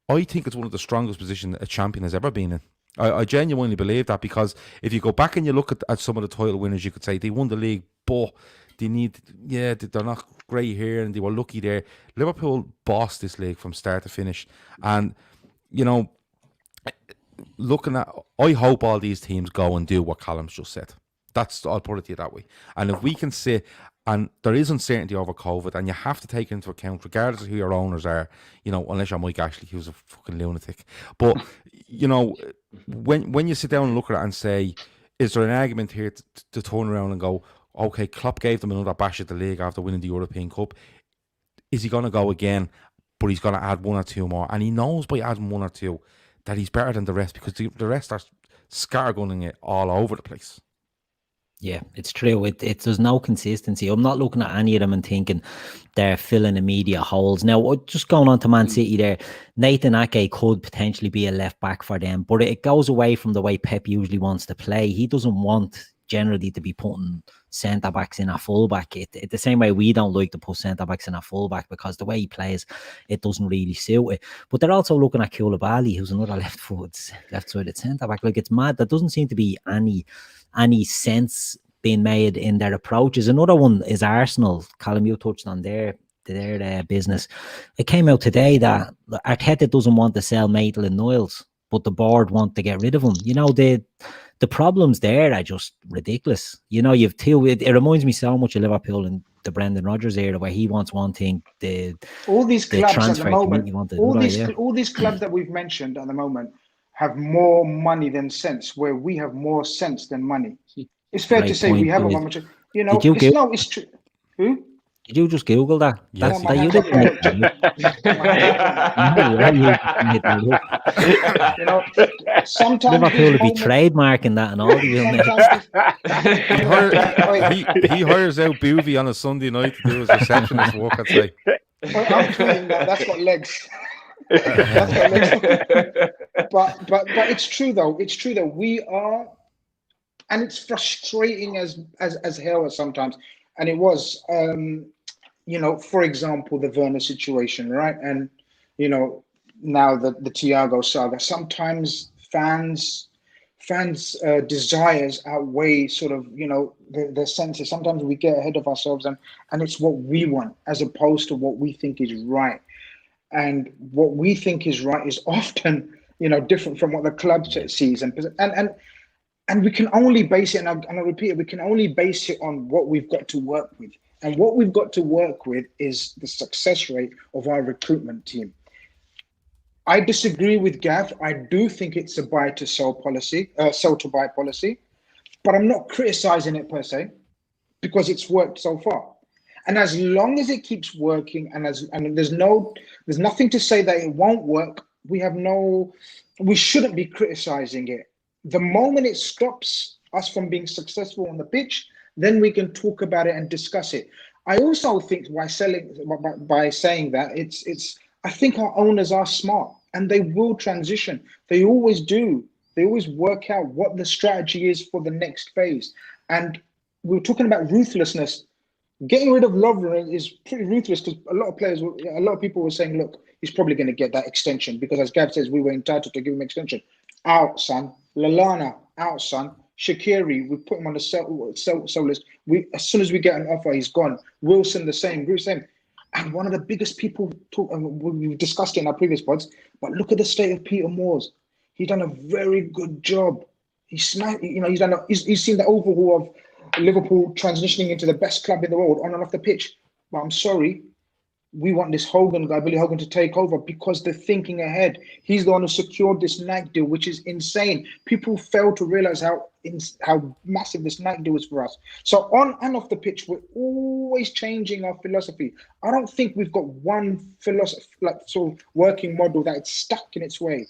I think it's one of the strongest positions a champion has ever been in. I genuinely believe that, because if you go back and you look at some of the title winners, you could say they won the league, but they're not great here and they were lucky there. Liverpool bossed this league from start to finish. And, you know, I hope all these teams go and do what Callum's just said. I'll put it to you that way. And if we can say, and there is uncertainty over COVID, and you have to take it into account, regardless of who your owners are, you know, unless you're Mike Ashley, who's a fucking lunatic. But, you know, when you sit down and look at it and say, is there an argument here to turn around and go, okay, Klopp gave them another bash at the league after winning the European Cup. Is he going to go again, but he's going to add 1 or 2 more? And he knows by adding 1 or 2 that he's better than the rest, because the rest are scattergunning it all over the place. Yeah, it's true. There's no consistency. I'm not looking at any of them and thinking they're filling immediate holes. Now, just going on to Man City there, Nathan Ake could potentially be a left back for them, but it goes away from the way Pep usually wants to play. He doesn't want generally to be putting centre backs in a fullback. The same way we don't like to put centre backs in a fullback, because the way he plays, it doesn't really suit it. But they're also looking at Koulibaly, who's another left-sided centre back. Like, it's mad. There doesn't seem to be any sense being made in their approaches. Another one is Arsenal. Callum, you touched on their business. It came out today that Arteta doesn't want to sell Maitland-Niles, but the board want to get rid of him. You know, the problems there are just ridiculous. You know, you've two. It reminds me so much of Liverpool and the Brendan Rodgers era, where he wants one thing, all these clubs at the moment, all these clubs that we've mentioned at the moment have more money than sense, where we have more sense than money. It's fair to say we haven't got much. You know, it's true. Who? Did you just Google that? Yes. You didn't. You know, sometimes Liverpool will be trademarking that and all the he hires out Boovy on a Sunday night to do his receptionist work, I'd say. I'm tweeting that. That's got legs. But it's true though. It's true that we are, and it's frustrating as hell sometimes. And it was, you know, for example, the Werner situation, right? And you know, now the Thiago saga. Sometimes fans' desires outweigh sort of, you know, their senses. Sometimes we get ahead of ourselves, and it's what we want as opposed to what we think is right. And what we think is right is often, you know, different from what the club sees, and we can only base it. And I repeat it: we can only base it on what we've got to work with, and what we've got to work with is the success rate of our recruitment team. I disagree with Gav. I do think it's a buy to sell policy, sell to buy policy, but I'm not criticizing it per se, because it's worked so far. And as long as it keeps working, and there's nothing to say that it won't work. We shouldn't be criticizing it. The moment it stops us from being successful on the pitch, then we can talk about it and discuss it. I also think by saying that, I think our owners are smart, and they will transition. They always do. They always work out what the strategy is for the next phase. And we were talking about ruthlessness. Getting rid of Lovren is pretty ruthless, because a lot of people were saying, look, he's probably going to get that extension, because as Gav says, we were entitled to give him extension. Out, son. Lallana, out, son. Shaqiri, we put him on the sell list. As soon as we get an offer, he's gone. Wilson, the same. Bruce, same. And one of the biggest people we've discussed it in our previous pods, but look at the state of Peter Moores. He's done a very good job. He's seen the overhaul of Liverpool transitioning into the best club in the world on and off the pitch. But I'm sorry, we want this Hogan guy, Billy Hogan, to take over because they're thinking ahead. He's the one who secured this Nike deal, which is insane. People fail to realize how massive this Nike deal is for us. So on and off the pitch, we're always changing our philosophy. I don't think we've got one philosophy, like sort of working model that it's stuck in its way.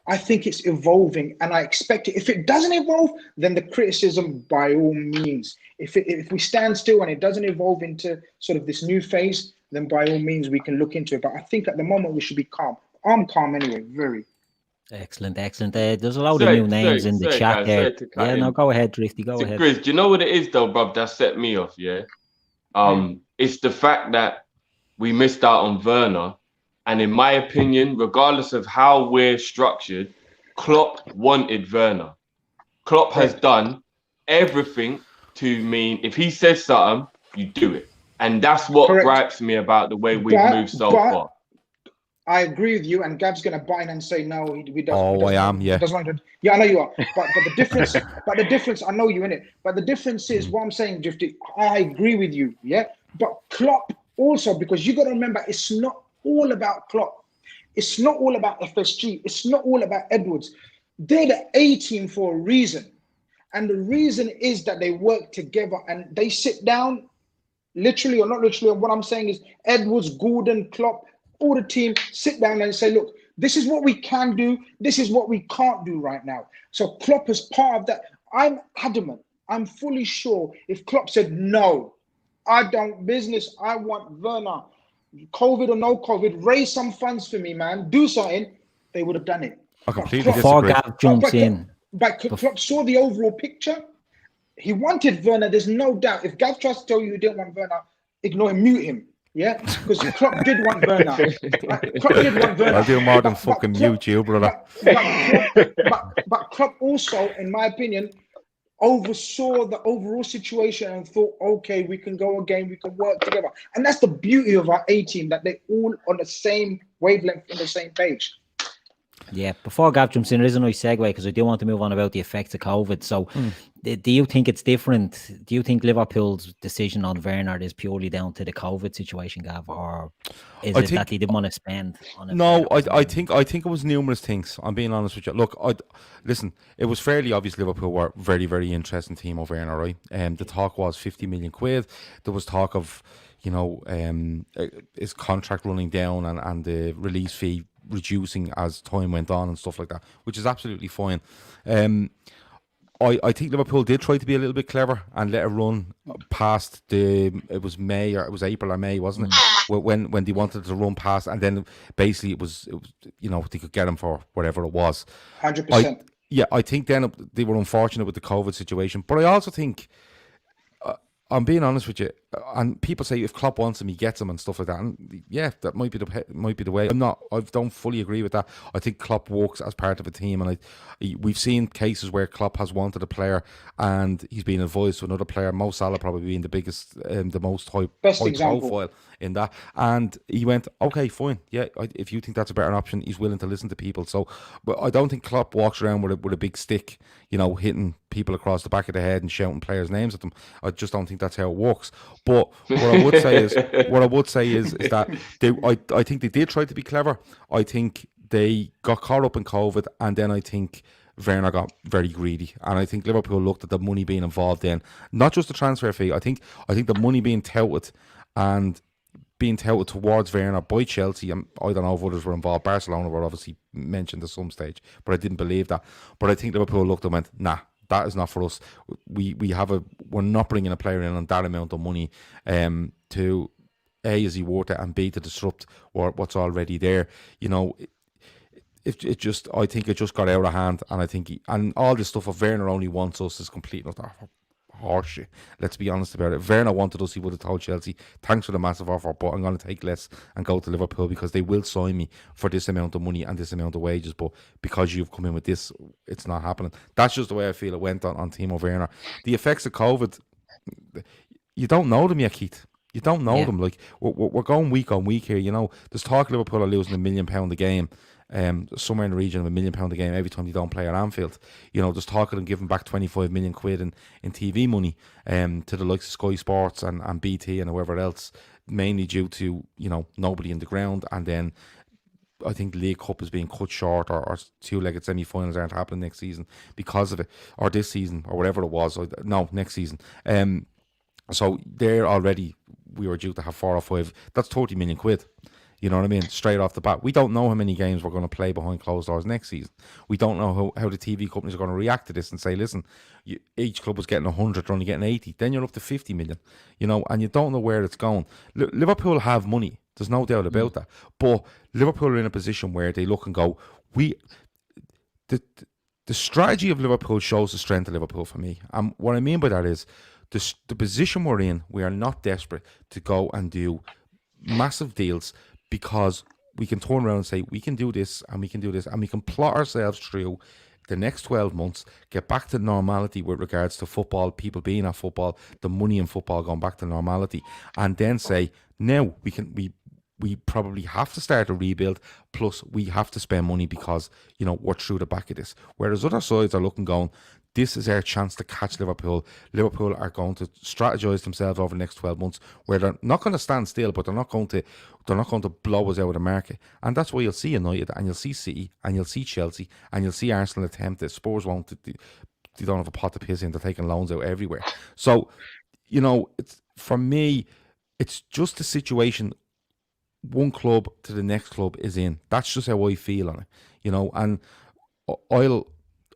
I think it's evolving, and I expect it. If it doesn't evolve, then the criticism, by all means. If we stand still and it doesn't evolve into sort of this new phase, then by all means we can look into it. But I think at the moment we should be calm. I'm calm anyway, very. Excellent. There's a lot of new names in the chat there. Yeah, no, go ahead, Drifty, go ahead. Grizz, do you know what it is though, bruv, that set me off, yeah? It's the fact that we missed out on Werner. And in my opinion, regardless of how we're structured, Klopp wanted Werner. Klopp has done everything to mean if he says something, you do it. And that's what gripes me about the way we've moved so far. I agree with you, and Gab's going to buy in and say, no, we don't. Oh, I am, yeah. Yeah, I know you are. But the difference, I know you in it. But the difference is what I'm saying, Drifty, I agree with you, yeah? But Klopp also, because you got to remember, it's not all about Klopp. It's not all about FSG. It's not all about Edwards. They're the A team for a reason. And the reason is that they work together and they sit down, literally or not literally. And what I'm saying is Edwards, Gordon, Klopp, all the team sit down and say, look, this is what we can do. This is what we can't do right now. So Klopp is part of that. I'm adamant. I'm fully sure if Klopp said, no, I want Werner, COVID or no COVID, raise some funds for me, man. Do something. They would have done it. I completely disagree. Before Gav jumps in. But Klopp saw the overall picture. He wanted Werner. There's no doubt. If Gav tries to tell you he didn't want Werner, ignore him, mute him. Yeah? Because Klopp did want Werner. Klopp did want Werner. I'll do more than fucking mute you, brother. But Klopp also, in my opinion, oversaw the overall situation and thought, okay, we can go again, we can work together. And that's the beauty of our A team, that they're all on the same wavelength, on the same page. Yeah, before Gav jumps in, there is a nice segue because I do want to move on about the effects of COVID. So do you think it's different? Do you think Liverpool's decision on Werner is purely down to the COVID situation, Gav, or is it that they didn't want to spend on it? No, I think it was numerous things. I'm being honest with you. Look, listen, it was fairly obvious Liverpool were very, very interested in Timo Werner, right? The talk was 50 million quid. There was talk of, his contract running down and the release fee reducing as time went on and stuff like that, which is absolutely fine. I think Liverpool did try to be a little bit clever and let it run past it was April or May, wasn't it? When they wanted to run past, and then basically it was they could get him for whatever it was. 100%. I think then they were unfortunate with the COVID situation, but I also think, I'm being honest with you, and people say if Klopp wants him, he gets him and stuff like that. And yeah, that might be the way. I don't fully agree with that. I think Klopp works as part of a team, and we've seen cases where Klopp has wanted a player and he's been advised to another player. Mo Salah probably being the biggest, the most high profile in that, and he went, okay, fine, yeah. If you think that's a better option, he's willing to listen to people. So, but I don't think Klopp walks around with a big stick, hitting people across the back of the head and shouting players' names at them. I just don't think that's how it works. But what I would say is that I think they did try to be clever. I think they got caught up in COVID, and then I think Werner got very greedy, and I think Liverpool looked at the money being involved in, not just the transfer fee. I think the money being touted towards Werner by Chelsea, and I don't know if others were involved. Barcelona were obviously mentioned at some stage, but I didn't believe that. But I think Liverpool looked and went, nah, that is not for us. We're not bringing a player in on that amount of money to A, is he worth it, and B, to disrupt what's already there. I think it just got out of hand, and I think and all this stuff of Werner only wants us is complete and utter horseshit. Let's be honest about it. If Werner wanted us, he would have told Chelsea, thanks for the massive offer, but I'm going to take less and go to Liverpool because they will sign me for this amount of money and this amount of wages, but because you've come in with this, it's not happening. That's just the way I feel it went on Timo Werner. The effects of COVID, you don't know them yet, Keith. You don't know them. Like, we're going week on week here. There's talk Liverpool are losing £1 million a game. Somewhere in the region of £1 million a game every time they don't play at Anfield. There's talk of them giving back 25 million quid in TV money to the likes of Sky Sports and BT and whoever else mainly due to, nobody in the ground, and then I think the League Cup is being cut short, or two-legged semi-finals aren't happening next season because of it, or this season, or whatever it was. No, next season. So there already, we were due to have 4 or 5. That's 30 million quid. You know what I mean? Straight off the bat. We don't know how many games we're going to play behind closed doors next season. We don't know how the TV companies are going to react to this and say, listen, each club was getting 100, they're only getting 80. Then you're up to 50 million, and you don't know where it's going. Liverpool have money. There's no doubt about that. But Liverpool are in a position where they look and go, the strategy of Liverpool shows the strength of Liverpool for me. And what I mean by that is the position we're in, we are not desperate to go and do massive deals, because we can turn around and say, we can do this, and we can do this, and we can plot ourselves through the next 12 months, get back to normality with regards to football, people being at football, the money in football going back to normality, and then say, now we probably have to start a rebuild, plus we have to spend money because, we're through the back of this. Whereas other sides are looking, going, this is our chance to catch Liverpool. Liverpool are going to strategise themselves over the next 12 months, where they're not going to stand still, but they're not going to blow us out of the market. And that's why you'll see United, and you'll see City, and you'll see Chelsea, and you'll see Arsenal attempt it. Spurs won't. They don't have a pot to piss in. They're taking loans out everywhere. So, for me, it's just a situation one club to the next club is in. That's just how I feel on it, and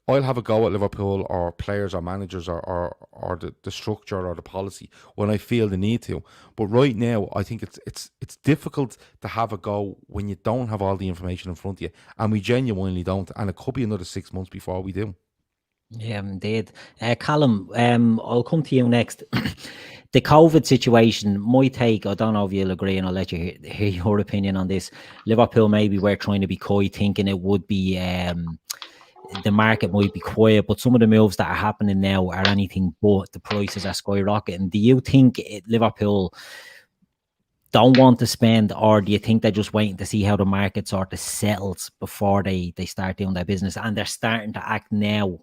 I'll have a go at Liverpool, or players, or managers, or the structure, or the policy when I feel the need to. But right now, I think it's difficult to have a go when you don't have all the information in front of you, and we genuinely don't. And it could be another 6 months before we do. Yeah, indeed. Callum, I'll come to you next. The COVID situation, my take, I don't know if you'll agree, and I'll let you hear your opinion on this. Liverpool maybe were trying to be coy, thinking it would be the market might be quiet, but some of the moves that are happening now are anything but. The prices are skyrocketing. Do you think Liverpool don't want to spend, or do you think they're just waiting to see how the market sort of settles before they start doing their business, and they're starting to act now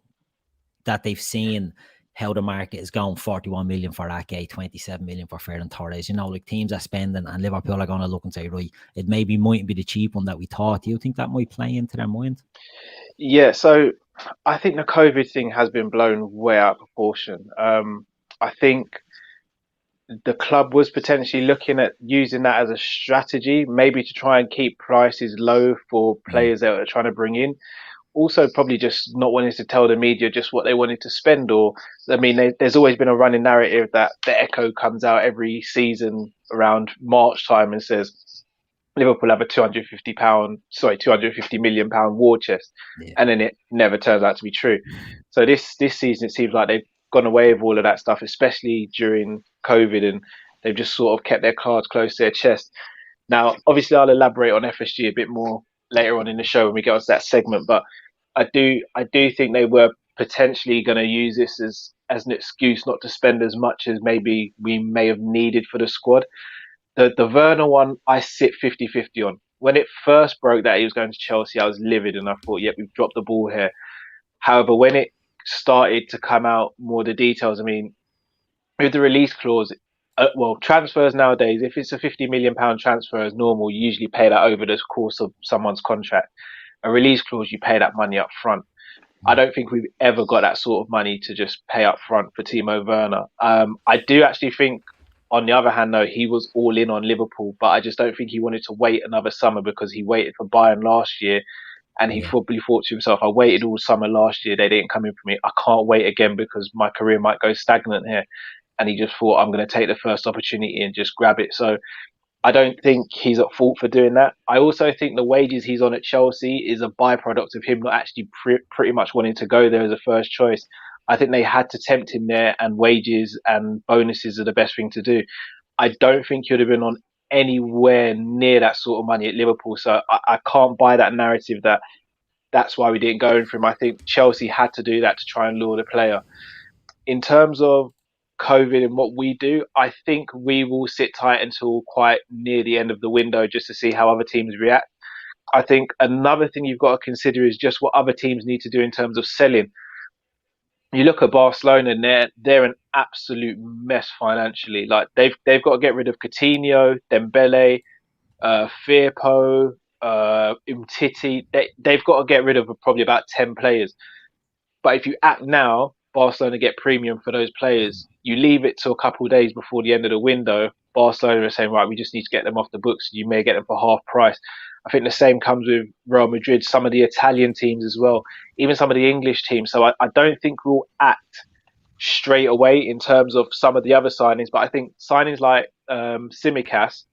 that they've seen how the market is going? 41 million for Ake, 27 million for Fernando Torres. Teams are spending, and Liverpool are going to look and say, right, it maybe mightn't be the cheap one that we thought. Do you think that might play into their mind? Yeah, so I think the COVID thing has been blown way out of proportion. I think the club was potentially looking at using that as a strategy, maybe to try and keep prices low for players that are trying to bring in. Also, probably just not wanting to tell the media just what they wanted to spend. Or, there's always been a running narrative that the Echo comes out every season around March time and says Liverpool have a £250 million war chest, and then it never turns out to be true. So this season, it seems like they've gone away with all of that stuff, especially during COVID, and they've just sort of kept their cards close to their chest. Now, obviously, I'll elaborate on FSG a bit more later on in the show when we get onto that segment, but I do think they were potentially going to use this as an excuse not to spend as much as maybe we may have needed for the squad. The Werner one, I sit 50-50 on. When it first broke that he was going to Chelsea, I was livid, and I thought, yep, we've dropped the ball here. However, when it started to come out more the details, with the release clause, transfers nowadays, if it's a £50 million transfer as normal, you usually pay that over the course of someone's contract. A release clause, you pay that money up front. I don't think we've ever got that sort of money to just pay up front for Timo Werner. I do actually think, on the other hand, though, he was all in on Liverpool, but I just don't think he wanted to wait another summer, because he waited for Bayern last year, and he probably thought to himself, I waited all summer last year, they didn't come in for me, I can't wait again because my career might go stagnant here. And he just thought, I'm going to take the first opportunity and just grab it. So I don't think he's at fault for doing that. I also think the wages he's on at Chelsea is a byproduct of him not actually pretty much wanting to go there as a first choice. I think they had to tempt him there, and wages and bonuses are the best thing to do. I don't think he would have been on anywhere near that sort of money at Liverpool. So I can't buy that narrative that that's why we didn't go in for him. I think Chelsea had to do that to try and lure the player. In terms of COVID and what we do, I think we will sit tight until quite near the end of the window just to see how other teams react. I think another thing you've got to consider is just what other teams need to do in terms of selling. You look at Barcelona, and they're an absolute mess financially. Like they've got to get rid of Coutinho, Dembele, Firpo, Umtiti. They've got to get rid of probably about 10 players. But if you act now, Barcelona get premium for those players. You leave it till a couple of days before the end of the window, Barcelona are saying, right, we just need to get them off the books. You may get them for half price. I think the same comes with Real Madrid, some of the Italian teams as well, even some of the English teams. So I don't think we'll act straight away in terms of some of the other signings. But I think signings like Tsimikas,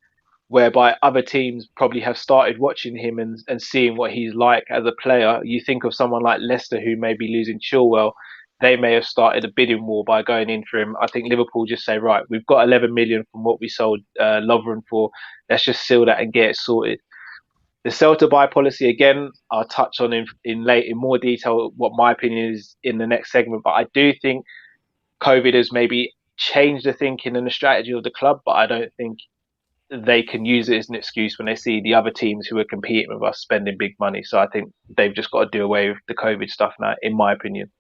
whereby other teams probably have started watching him and seeing what he's like as a player. You think of someone like Leicester, who may be losing Chilwell. They may have started a bidding war by going in for him. I think Liverpool just say, right, we've got 11 million from what we sold Lovren for. Let's just seal that and get it sorted. The sell to buy policy, again, I'll touch on in more detail what my opinion is in the next segment. But I do think COVID has maybe changed the thinking and the strategy of the club, but I don't think they can use it as an excuse when they see the other teams who are competing with us spending big money. So I think they've just got to do away with the COVID stuff now, in my opinion.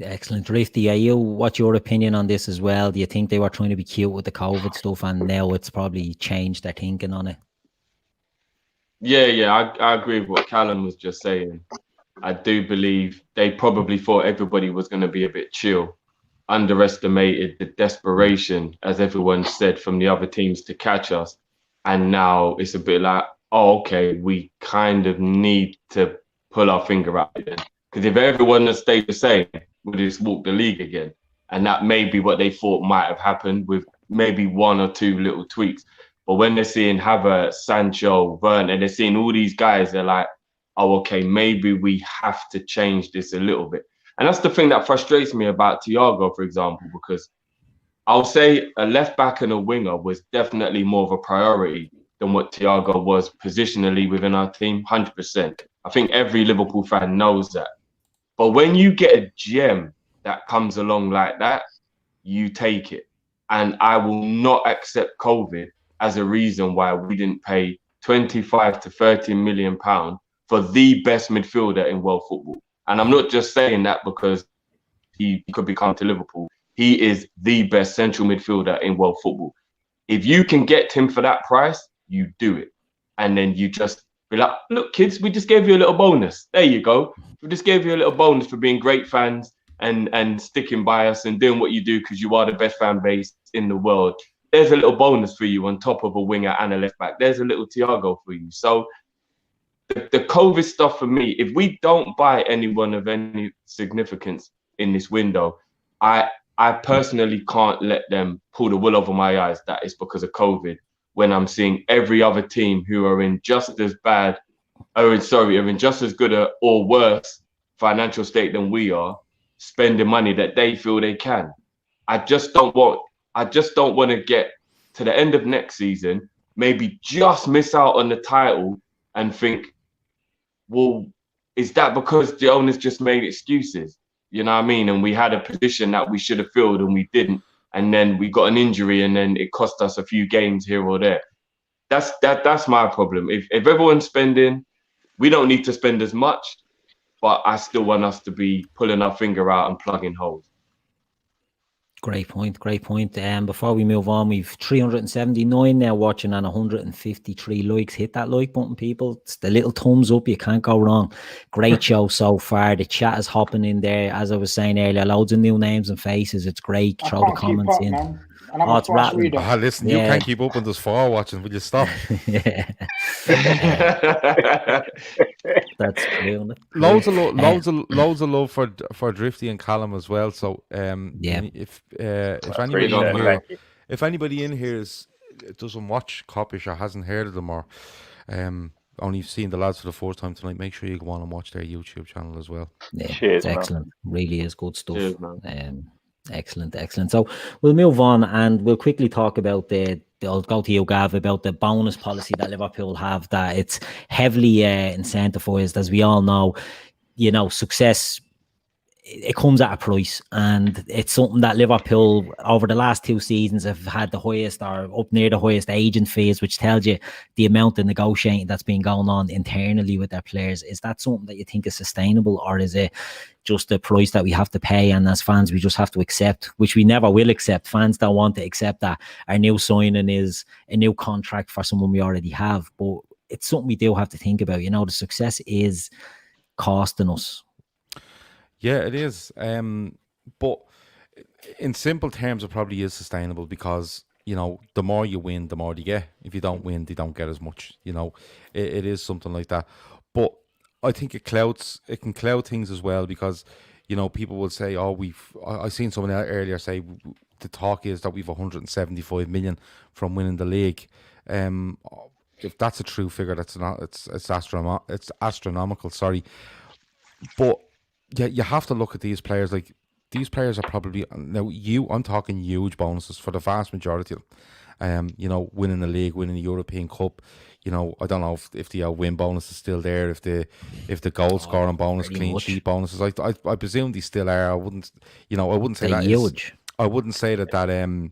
Excellent. Drifty, what's your opinion on this as well? Do you think they were trying to be cute with the COVID stuff and now it's probably changed their thinking on it? Yeah, I agree with what Callum was just saying. I do believe they probably thought everybody was going to be a bit chill, underestimated the desperation, as everyone said, from the other teams to catch us. And now it's a bit like, oh, okay, we kind of need to pull our finger out again. Because if everyone had stayed the same, we'd just walk the league again. And that may be what they thought might have happened with maybe one or two little tweaks. But when they're seeing Havertz, Sancho, Werner, they're seeing all these guys, they're like, oh, okay, maybe we have to change this a little bit. And that's the thing that frustrates me about Thiago, for example, because I'll say a left back and a winger was definitely more of a priority than what Thiago was positionally within our team, 100%. I think every Liverpool fan knows that. But when you get a gem that comes along like that, you take it. And I will not accept COVID as a reason why we didn't pay 25 to 30 million pounds for the best midfielder in world football. And I'm not just saying that because he could be coming to Liverpool. He is the best central midfielder in world football. If you can get him for that price, you do it. And then you just be like, look, kids, we just gave you a little bonus. There you go. We just gave you a little bonus for being great fans and sticking by us and doing what you do because you are the best fan base in the world. There's a little bonus for you on top of a winger and a left back. There's a little Thiago for you. So the COVID stuff for me, if we don't buy anyone of any significance in this window, I personally can't let them pull the wool over my eyes that it's because of COVID, when I'm seeing every other team who are in just as bad, are in just as good or worse financial state than we are, spending money that they feel they can. I just don't want to get to the end of next season, maybe just miss out on the title and think, well, is that because the owners just made excuses? You know what I mean? And we had a position that we should have filled and we didn't. And then we got an injury and then it cost us a few games here or there. That's my problem. If everyone's spending, we don't need to spend as much, but I still want us to be pulling our finger out and plugging holes. Great point. Before we move on, we've 379 now watching and 153 likes. Hit that like button, people. It's the little thumbs up. You can't go wrong. Great show so far. The chat is hopping in there. As I was saying earlier, loads of new names and faces. It's great. Throw the comments in. Man. And I'm a fast reader. Listen, you can't keep up on this far watching. Will you stop? That's true. Loads of love for Drifty and Callum as well. So if anybody in here doesn't watch Kop-ish or hasn't heard of them or only seen the lads for the first time tonight, make sure you go on and watch their YouTube channel as well. Yeah, cheers, excellent. Man. Really is good stuff. Cheers, man. Excellent. So we'll move on and we'll quickly talk about I'll go to you, Gav, about the bonus policy that Liverpool have, that it's heavily incentivized. As we all know, success it comes at a price, and it's something that Liverpool over the last 2 seasons have had the highest or up near the highest agent fees, which tells you the amount of negotiating that's been going on internally with their players. Is that something that you think is sustainable, or is it just the price that we have to pay, and as fans we just have to accept, which we never will accept? Fans don't want to accept that our new signing is a new contract for someone we already have, but it's something we do have to think about. The success is costing us. Yeah, it is. But in simple terms, it probably is sustainable because, the more you win, the more you get. If you don't win, they don't get as much. It is something like that. But I think it can cloud things as well because, people will say, I've seen someone earlier say the talk is that we've 175 million from winning the league. If that's a true figure, it's astronomical. Sorry. But yeah, you have to look at these players. Like, these players are probably I'm talking huge bonuses for the vast majority of them. Winning the league, winning the European Cup. I don't know if the win bonus is still there, if the goal scoring bonus, clean sheet bonuses. I presume they still are. I wouldn't say that huge. I wouldn't say that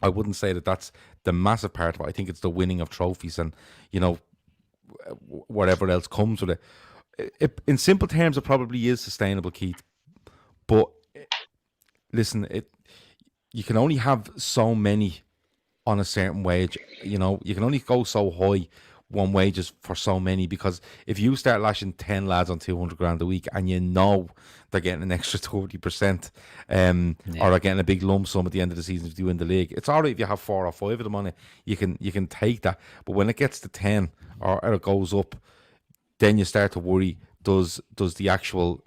I wouldn't say that that's the massive part of it. I think it's the winning of trophies and whatever else comes with it. In simple terms, it probably is sustainable, Keith. But listen, you can only have so many on a certain wage. You can only go so high on wages for so many, because if you start lashing 10 lads on 200 grand a week and they're getting an extra 30%, or are getting a big lump sum at the end of the season if you win the league, it's all right if you have 4 or 5 of them on it. You can take that. But when it gets to 10 or it goes up, then you start to worry, does the actual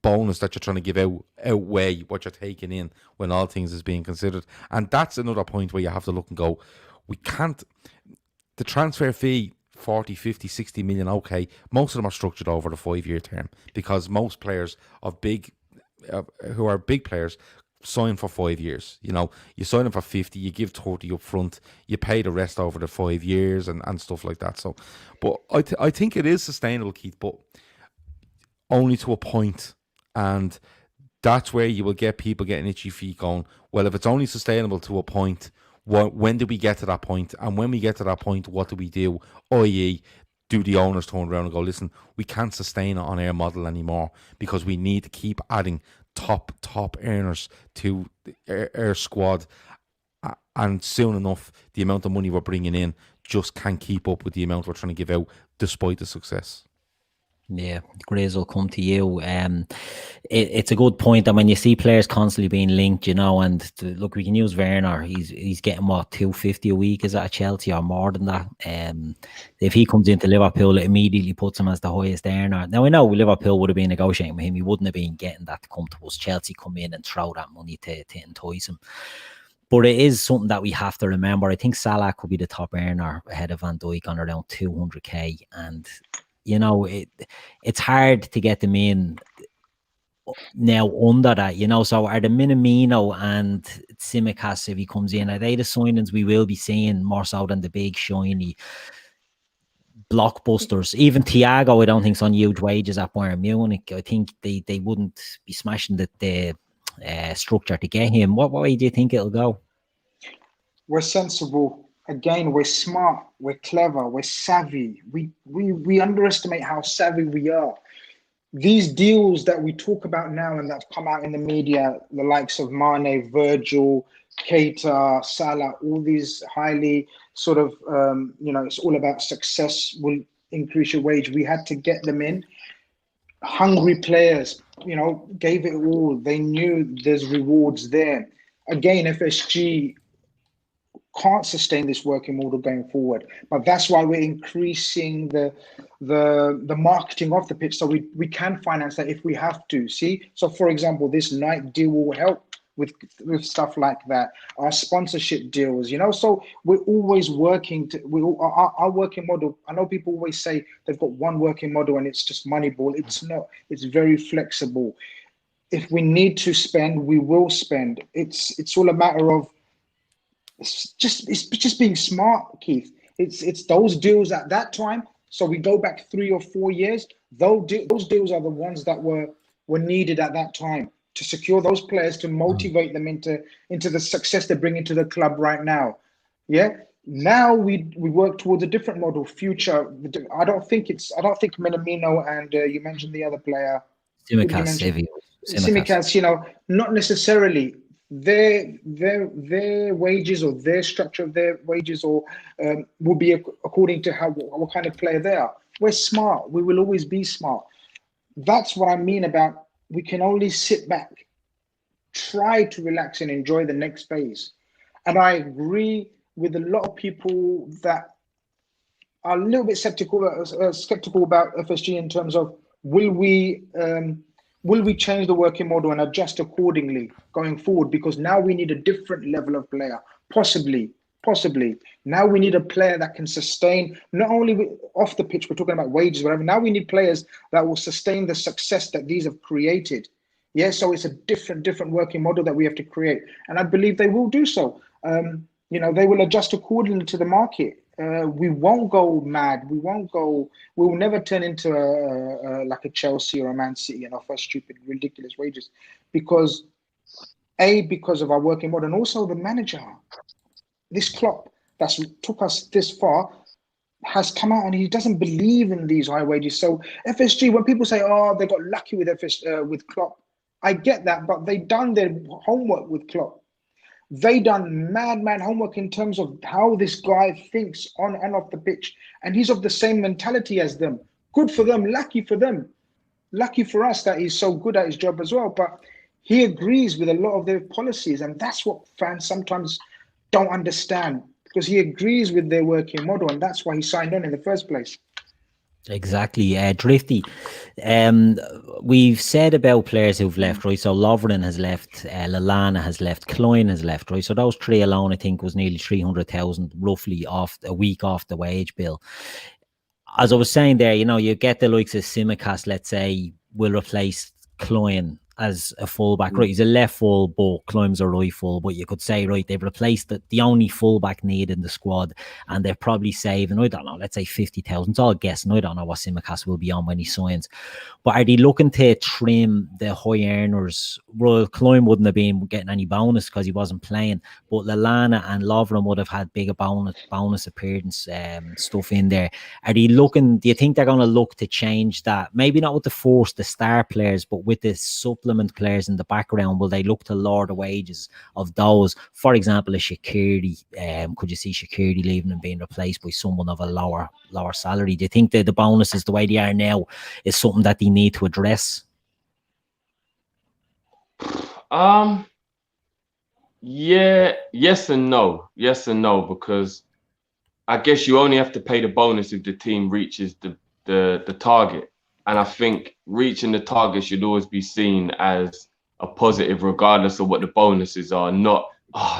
bonus that you're trying to give outweigh what you're taking in when all things is being considered? And that's another point where you have to look and go, we can't, the transfer fee, 40, 50, 60 million, okay, most of them are structured over the 5-year term, because most players who are big players sign for 5 years. You sign them for 50, you give 30 up front, you pay the rest over the 5 years and stuff like that. So, but I think it is sustainable, Keith, but only to a point. And that's where you will get people getting itchy feet going, well, if it's only sustainable to a point, when do we get to that point? And when we get to that point, what do we do? I.e., do the owners turn around and go, listen, we can't sustain it on our model anymore because we need to keep adding top earners to our squad, and soon enough the amount of money we're bringing in just can't keep up with the amount we're trying to give out despite the success. Yeah, Grizz will come to you. It's a good point that when you see players constantly being linked, and look, we can use Werner. He's getting what, 250 a week, is that at Chelsea, or more than that? If he comes into Liverpool, it immediately puts him as the highest earner. Now, I know Liverpool would have been negotiating with him. He wouldn't have been getting that to come to us. Chelsea come in and throw that money to entice him. But it is something that we have to remember. I think Salah could be the top earner ahead of Van Dijk on around 200k, and it's hard to get them in now under that, So are the Minamino and Tsimikas, if he comes in, are they the signings we will be seeing more so than the big shiny blockbusters? Even Thiago, I don't think, is on huge wages at Bayern Munich. I think they wouldn't be smashing the structure to get him. What way do you think it'll go? We're sensible. Again, we're smart, we're clever, we're savvy. We underestimate how savvy we are. These deals that we talk about now and that come out in the media, the likes of Mane, Virgil, Keita, Salah, all these highly sort of, it's all about success will increase your wage. We had to get them in. Hungry players, gave it all. They knew there's rewards there. Again, FSG can't sustain this working model going forward, but that's why we're increasing the marketing of the pitch, so we can finance that if we have to. See, so for example, this night deal will help with stuff like that. Our sponsorship deals, so we're always working our working model. I know people always say they've got one working model and it's just Moneyball. It's not. It's very flexible. If we need to spend, we will spend. It's all a matter of it's just being smart, Keith. It's those deals at that time. So we go back 3 or 4 years. Those deals are the ones that were were needed at that time to secure those players, to motivate them into the success they're bringing to the club right now. Yeah. Now we work towards a different model. Future. I don't think Minamino and you mentioned the other player. Tsimikas, you know, not necessarily their wages or their structure of their wages or will be according to what kind of player they are. We're smart. We will always be smart. That's what I mean about we can only sit back, try to relax and enjoy the next phase. And I agree with a lot of people that are a little bit skeptical about FSG in terms of will we change the working model and adjust accordingly going forward? Because now we need a different level of player, possibly. Now we need a player that can sustain, not only off the pitch, we're talking about wages, whatever. Now we need players that will sustain the success that these have created. Yeah, so it's a different working model that we have to create. And I believe they will do so. You know, they will adjust accordingly to the market. We won't go mad. We will never turn into like a Chelsea or a Man City and offer stupid, ridiculous wages because of our working model and also the manager. This Klopp that's took us this far has come out and he doesn't believe in these high wages. So FSG, when people say, "Oh, they got lucky with Klopp," I get that, but they done their homework with Klopp. They done mad homework in terms of how this guy thinks on and off the pitch, and he's of the same mentality as them. Good for them, lucky for them, lucky for us that he's so good at his job as well. But he agrees with a lot of their policies, and that's what fans sometimes don't understand, because he agrees with their working model, and that's why he signed on in the first place. Exactly. Drifty, we've said about players who've left, right? So Lovren has left, Lallana has left, Klein has left, right? So those three alone, I think, was nearly 300,000 roughly off a week off the wage bill. As I was saying there, you know, you get the likes of Tsimikas, let's say, will replace Klein as a fullback, right? He's a left full, but Klein's a right full. But you could say, right, they've replaced the only fullback need in the squad, and they're probably saving, I don't know, let's say 50,000. It's all guessing. I don't know what Tsimikas will be on when he signs. But are they looking to trim the high earners? Well, Klein wouldn't have been getting any bonus because he wasn't playing, but Lallana and Lovren would have had bigger bonus appearance stuff in there. Are they looking? Do you think they're going to look to change that? Maybe not with the star players, but with the supplement players in the background. Will they look to lower the wages of those? For example, a Shaqiri. Could you see Shaqiri leaving and being replaced by someone of a lower salary? Do you think that the bonuses, the way they are now, is something that they need to address? Yeah, yes and no, because I guess you only have to pay the bonus if the team reaches the target. And I think reaching the target should always be seen as a positive, regardless of what the bonuses are, not,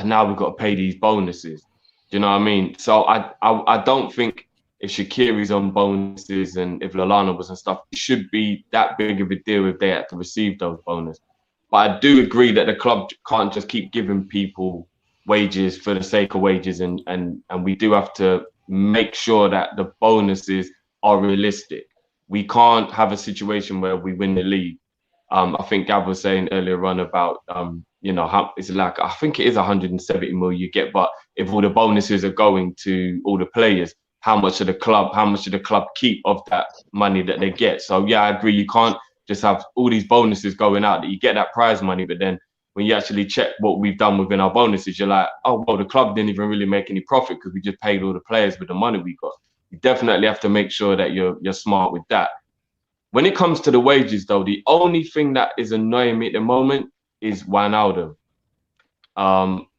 now we've got to pay these bonuses. Do you know what I mean? So I don't think if Shaqiri's on bonuses and if Lallana was and stuff, it should be that big of a deal if they had to receive those bonuses. But I do agree that the club can't just keep giving people wages for the sake of wages, and we do have to make sure that the bonuses are realistic. We can't have a situation where we win the league. I think Gav was saying earlier on about how it's like, I think it is 170 mil you get, but if all the bonuses are going to all the players, how much of the club keep of that money that they get? So yeah, I agree. You can't just have all these bonuses going out that you get that prize money, but then when you actually check what we've done within our bonuses, you're like, oh well, the club didn't even really make any profit because we just paid all the players with the money we got. You definitely have to make sure that you're smart with that. When it comes to the wages, though, the only thing that is annoying me at the moment is Wijnaldum.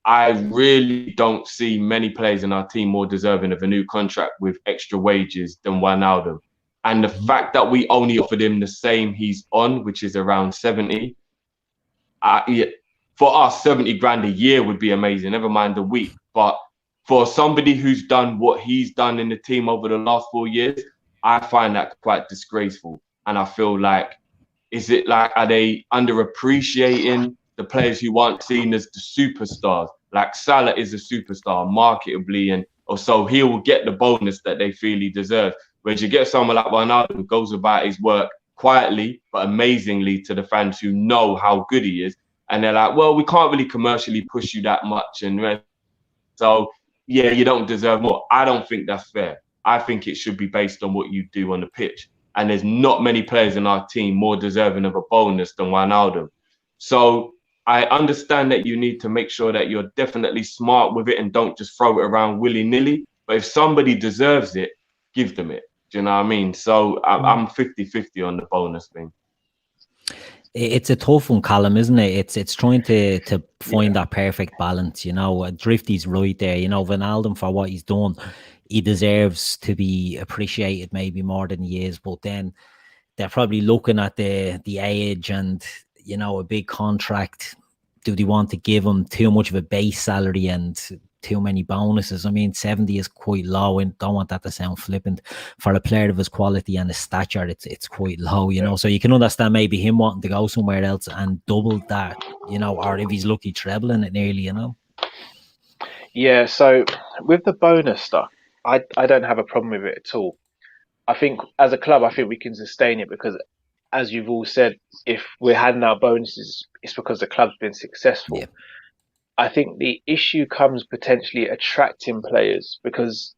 I really don't see many players in our team more deserving of a new contract with extra wages than Wijnaldum. And the fact that we only offered him the same he's on, which is around 70, for us, 70 grand a year would be amazing, never mind a week. But for somebody who's done what he's done in the team over the last 4 years, I find that quite disgraceful. And I feel like, are they underappreciating the players who aren't seen as the superstars? Like Salah is a superstar, marketably, and so he will get the bonus that they feel he deserves. Whereas you get someone like Wijnaldum who goes about his work quietly but amazingly to the fans who know how good he is. And they're like, well, we can't really commercially push you that much. And so, yeah, you don't deserve more. I don't think that's fair. I think it should be based on what you do on the pitch. And there's not many players in our team more deserving of a bonus than Wijnaldum. So I understand that you need to make sure that you're definitely smart with it and don't just throw it around willy-nilly. But if somebody deserves it, give them it. Do you know what I mean? So I'm 50-50 on the bonus thing. It's a tough one, Callum, isn't it? It's trying to find that perfect balance, you know. Drifty's right there, you know. Wijnaldum, for what he's done, he deserves to be appreciated maybe more than he is. But then they're probably looking at the age and, you know, a big contract. Do they want to give him too much of a base salary and too many bonuses? I mean, 70 is quite low, and don't want that to sound flippant. For a player of his quality and his stature, it's quite low, you know. So you can understand maybe him wanting to go somewhere else and double that, you know, or if he's lucky, trebling it nearly, you know. Yeah, so with the bonus stuff, I don't have a problem with it at all. I think as a club, I think we can sustain it because, as you've all said, if we're handing out bonuses, it's because the club's been successful. Yeah. I think the issue comes potentially attracting players because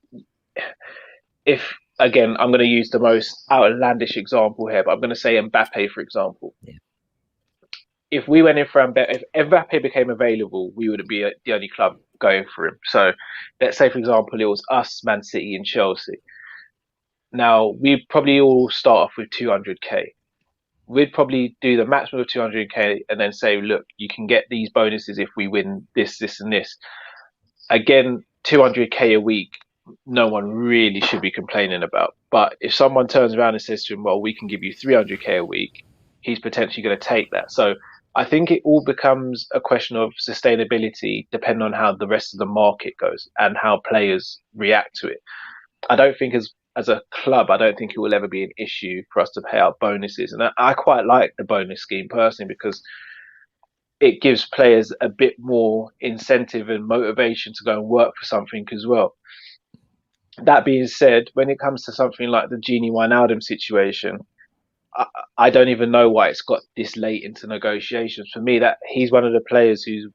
if, again, I'm going to use the most outlandish example here, but I'm going to say Mbappe, for example. Yeah. If we went in for Mbappe, if Mbappe became available, we would be the only club going for him. So let's say, for example, it was us, Man City and Chelsea. Now, we'd probably all start off with 200k. We'd probably do the maximum of 200k and then say, look, you can get these bonuses if we win this, this, and this. Again, 200k a week, no one really should be complaining about. But if someone turns around and says to him, well, we can give you 300k a week, he's potentially going to take that. So I think it all becomes a question of sustainability depending on how the rest of the market goes and how players react to it. I don't think as a club, I don't think it will ever be an issue for us to pay out bonuses. And I quite like the bonus scheme personally because it gives players a bit more incentive and motivation to go and work for something as well. That being said, when it comes to something like the Gini Wijnaldum situation, I don't even know why it's got this late into negotiations. For me, that he's one of the players who's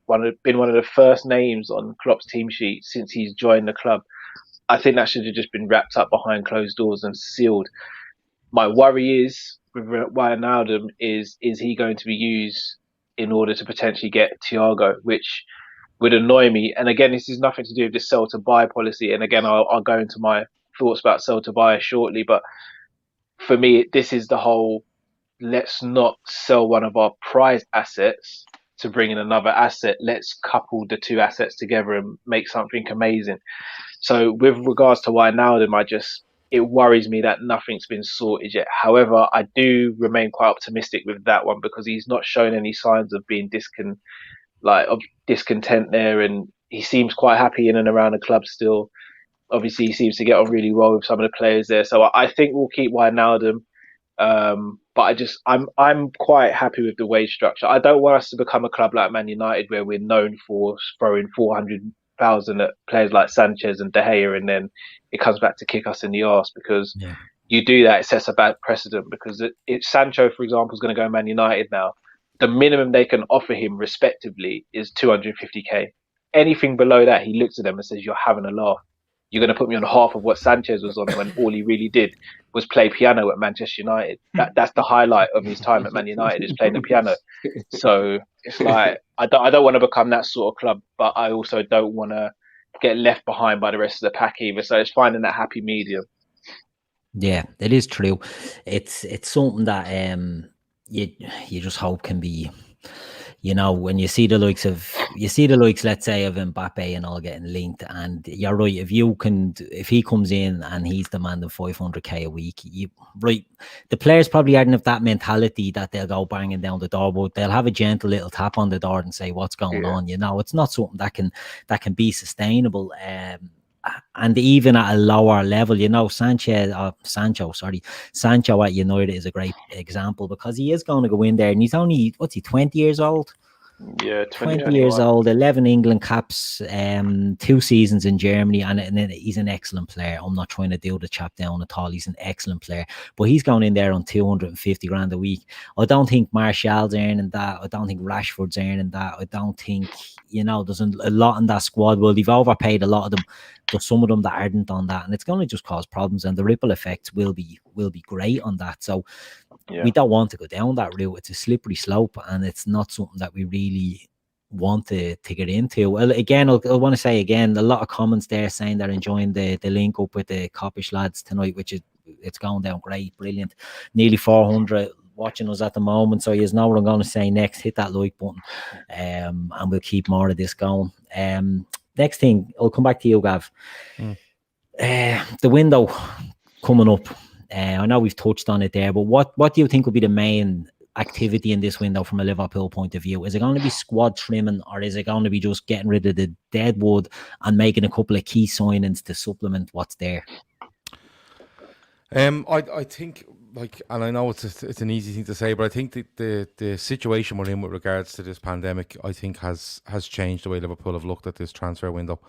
been one of the first names on Klopp's team sheet since he's joined the club. I think that should have just been wrapped up behind closed doors and sealed. My worry is with Wijnaldum is he going to be used in order to potentially get Thiago, which would annoy me. And again, this is nothing to do with the sell to buy policy. And again, I'll go into my thoughts about sell to buy shortly. But for me, this is the whole, let's not sell one of our prized assets to bring in another asset. Let's couple the two assets together and make something amazing. So with regards to Wijnaldum, it worries me that nothing's been sorted yet. However, I do remain quite optimistic with that one because he's not shown any signs of being discontent there, and he seems quite happy in and around the club still. Obviously, he seems to get on really well with some of the players there. So I think we'll keep Wijnaldum. But I'm quite happy with the wage structure. I don't want us to become a club like Man United where we're known for throwing 400,000 at players like Sanchez and De Gea, and then it comes back to kick us in the arse because you do that, it sets a bad precedent. Because if Sancho, for example, is going to go Man United now, the minimum they can offer him respectively is 250k. Anything below that, he looks at them and says, "You're having a laugh. You're going to put me on half of what Sanchez was on when all he really did was play piano at Manchester United." That's the highlight of his time at Man United, is playing the piano. So it's like, I don't want to become that sort of club, but I also don't want to get left behind by the rest of the pack either. So it's finding that happy medium. Yeah, it is true. It's something that you just hope can be, you know, when you see the likes, let's say, of Mbappe and all getting linked, and you're right, if he comes in and he's demanding 500k a week, the players probably aren't of that mentality that they'll go banging down the door, but they'll have a gentle little tap on the door and say, what's going on? You know, it's not something that can be sustainable. And even at a lower level, you know, Sancho at United is a great example because he is going to go in there and he's only, 20 years old? Yeah, 20 years old, 11 England caps, 2 seasons in Germany, and then he's an excellent player. I'm not trying to do the chap down at all. He's an excellent player, but he's going in there on 250 grand a week. I don't think Martial's earning that. I don't think Rashford's earning that. I don't think, there's a lot in that squad. Well, they've overpaid a lot of them. There's some of them that aren't on that, and it's going to just cause problems, and the ripple effects will be great on that. So we don't want to go down that route. It's a slippery slope, and it's not something that we really want to get into. Well, again, I want to say again, a lot of comments there saying they're enjoying the link up with the Kop-ish lads tonight, which it's going down great, brilliant. Nearly 400 watching us at the moment, so you know what I'm going to say next. Hit that like button, and we'll keep more of this going. Next thing, I'll come back to you, Gav. The window coming up. I know we've touched on it there, but what do you think will be the main activity in this window from a Liverpool point of view? Is it going to be squad trimming, or is it going to be just getting rid of the dead wood and making a couple of key signings to supplement what's there? I think, and I know it's an easy thing to say, but I think the situation we're in with regards to this pandemic, I think has changed the way Liverpool have looked at this transfer window.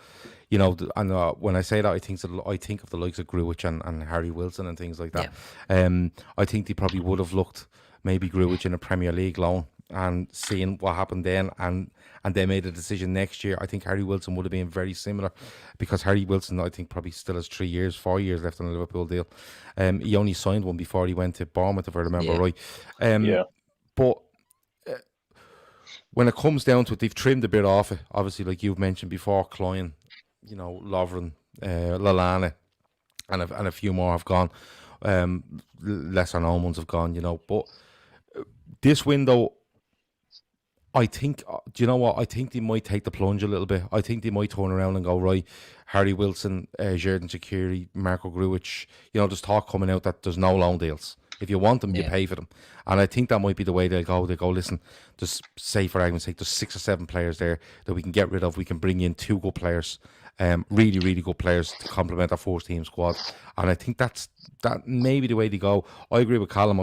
And when I say that, I think of the likes of Grujic and Harry Wilson and things like that. Yeah. I think they probably would have looked maybe Grujic in a Premier League loan and seeing what happened then, and they made a decision next year. I think Harry Wilson would have been very similar, because Harry Wilson, I think, probably still has 4 years left on a Liverpool deal. He only signed one before he went to Bournemouth, if I remember right. But when it comes down to it, they've trimmed a bit off it. Obviously, like you've mentioned before, Klein, Lovren, Lallana, and a few more have gone. Lesser known ones have gone, but this window, I think, do you know what? I think they might take the plunge a little bit. I think they might turn around and go, right, Harry Wilson, Xherdan Shaqiri, Marco Grujic, there's talk coming out that there's no loan deals. If you want them, you pay for them. And I think that might be the way they'll go. They go, listen, just say for argument's sake, there's 6 or 7 players there that we can get rid of. We can bring in 2 good players, really, really good players to complement our first team squad. And I think that may be the way they go. I agree with Callum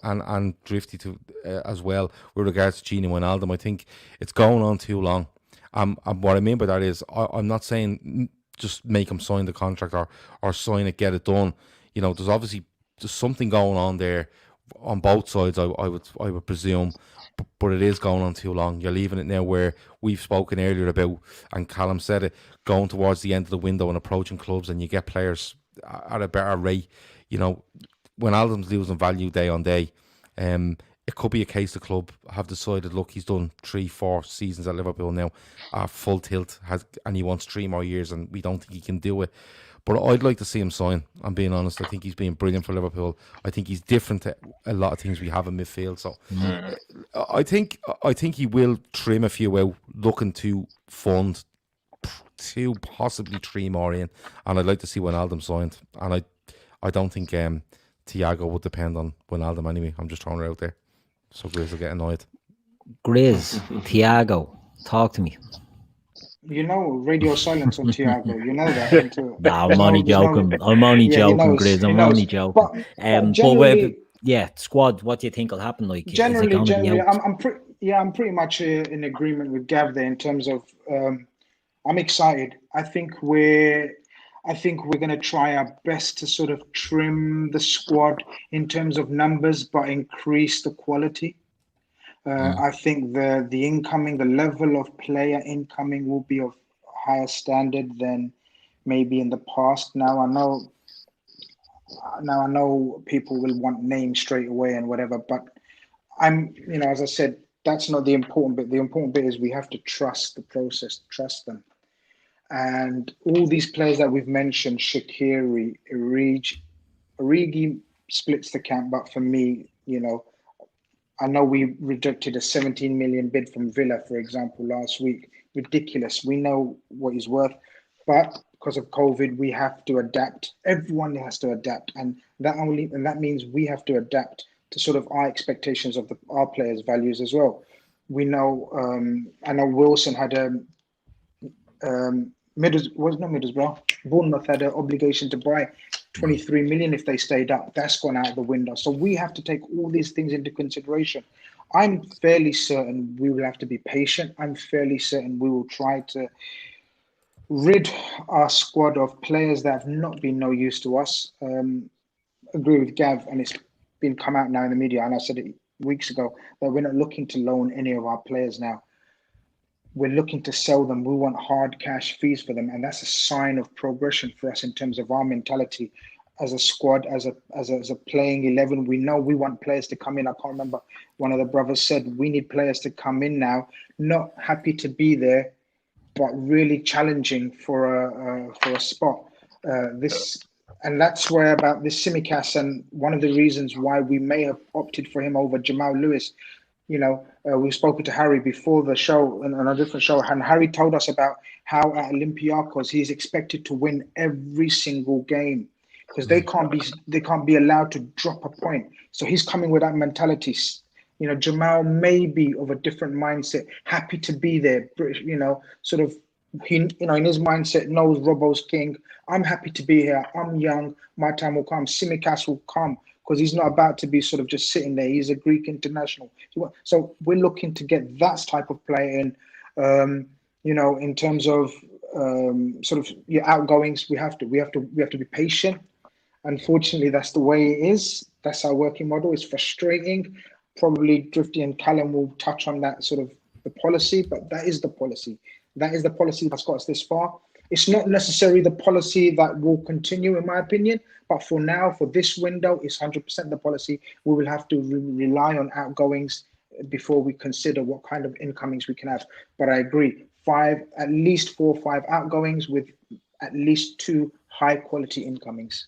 and Drifty too, as well with regards to Gini Wijnaldum. I think it's going on too long. And what I mean by that is, I'm not saying just make him sign the contract or sign it, get it done. There's something going on there on both sides, I would presume, but it is going on too long. You're leaving it now where we've spoken earlier about, and Callum said it, going towards the end of the window and approaching clubs, and you get players at a better rate. When Wijnaldum's losing value day on day, it could be a case the club have decided, look, he's done 3-4 seasons at Liverpool now, full tilt, and he wants 3 more years, and we don't think he can do it. But I'd like to see him sign. I'm being honest. I think he's been brilliant for Liverpool. I think he's different to a lot of things we have in midfield. So I think he will trim a few out, looking to fund 2, possibly 3 more in. And I'd like to see Wijnaldum signed. And I don't think Thiago would depend on Wijnaldum anyway. I'm just throwing it out there, so Grizz will get annoyed. Grizz, Thiago, talk to me. Radio silence on Thiago. You know that. No, I'm only joking. I'm only joking, Grizz. I'm only joking. But squad. What do you think will happen? Like, generally, I'm pretty much in agreement with Gav there in terms of. I'm excited. I think we're going to try our best to sort of trim the squad in terms of numbers, but increase the quality. I think the incoming, the level of player incoming will be of higher standard than maybe in the past. Now I know people will want names straight away and whatever, but as I said, that's not the important bit. The important bit is we have to trust the process, trust them. And all these players that we've mentioned, Shaqiri, Origi splits the camp, but for me, I know we rejected a 17 million bid from Villa, for example, last week. Ridiculous. We know what he's worth, but because of COVID, we have to adapt. Everyone has to adapt, and that means we have to adapt to sort of our expectations of our players' values as well. We know. I know Wilson had Bournemouth had an obligation to buy 23 million if they stayed up. That's gone out the window. So we have to take all these things into consideration. I'm fairly certain we will have to be patient. I'm fairly certain we will try to rid our squad of players that have not been no use to us. Agree with Gav, and it's been come out now in the media, and I said it weeks ago, that we're not looking to loan any of our players now. We're looking to sell them. We want hard cash fees for them, and that's a sign of progression for us in terms of our mentality as a squad, as a playing 11. We know we want players to come in. I can't remember, one of the brothers said we need players to come in now, not happy to be there, but really challenging for a spot. And that's where about this Tsimikas, and one of the reasons why we may have opted for him over Jamal Lewis. You know, we've spoken to Harry before the show and on a different show, and Harry told us about how at Olympiacos he's expected to win every single game because they can't be allowed to drop a point. So he's coming with that mentality. You know, Jamal may be of a different mindset, happy to be there. You know, sort of, he, you know, in his mindset knows Robbo's king. I'm happy to be here. I'm young. My time will come. Tsimikas will come because he's not about to be sort of just sitting there. He's a Greek international. So we're looking to get that type of player in. You know, in terms of sort of your outgoings, we have to be patient. Unfortunately, that's the way it is. That's our working model. It's frustrating. Probably Drifty and Callum will touch on that sort of the policy, but that is the policy. That is the policy that's got us this far. It's not necessarily the policy that will continue, in my opinion, but for now, for this window, it's 100% the policy. We will have to rely on outgoings before we consider what kind of incomings we can have. But I agree, at least 4 or 5 outgoings with at least 2 high-quality incomings.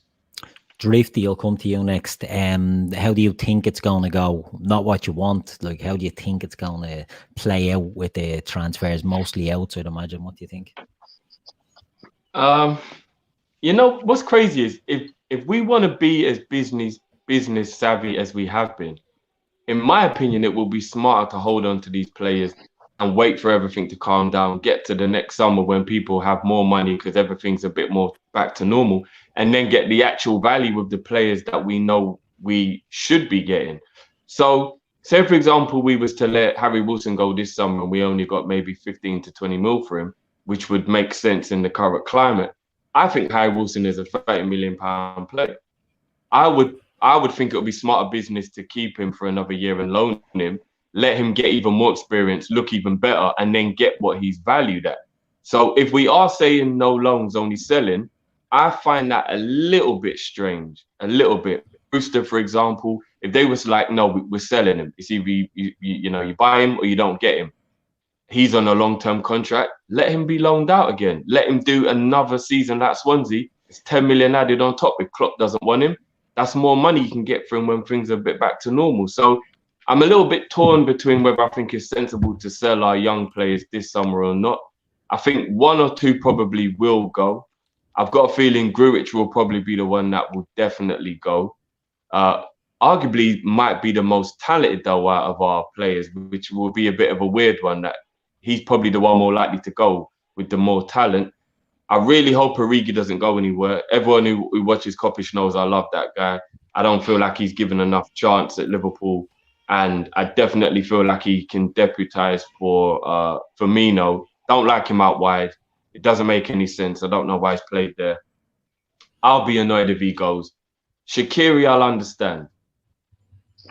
Drifty, I'll come to you next. How do you think it's going to go? Not what you want, like how do you think it's going to play out with the transfers, mostly out, so I'd imagine. What do you think? You know, what's crazy is if we want to be as business savvy as we have been, in my opinion, it will be smarter to hold on to these players and wait for everything to calm down, get to the next summer when people have more money because everything's a bit more back to normal, and then get the actual value of the players that we know we should be getting. So say, for example, we was to let Harry Wilson go this summer and we only got maybe 15 to 20 mil for him, which would make sense in the current climate. I think Harry Wilson is a £30 million player. I would think it would be smarter business to keep him for another year and loan him, let him get even more experience, look even better, and then get what he's valued at. So if we are saying no loans, only selling, I find that a little bit strange, a little bit. Brewster, for example, if they was like, no, we're selling him. It's either you buy him or you don't get him. He's on a long-term contract. Let him be loaned out again. Let him do another season at Swansea. It's 10 million added on top. If Klopp doesn't want him, that's more money you can get for him when things are a bit back to normal. So I'm a little bit torn between whether I think it's sensible to sell our young players this summer or not. I think 1 or 2 probably will go. I've got a feeling Grujic will probably be the one that will definitely go. Arguably might be the most talented though out of our players, which will be a bit of a weird one, that he's probably the one more likely to go with the more talent. I really hope Origi doesn't go anywhere. Everyone who watches Kop-ish knows I love that guy. I don't feel like he's given enough chance at Liverpool, and I definitely feel like he can deputise for Firmino. Don't like him out wide. It doesn't make any sense. I don't know why he's played there. I'll be annoyed if he goes. Shaqiri, I'll understand,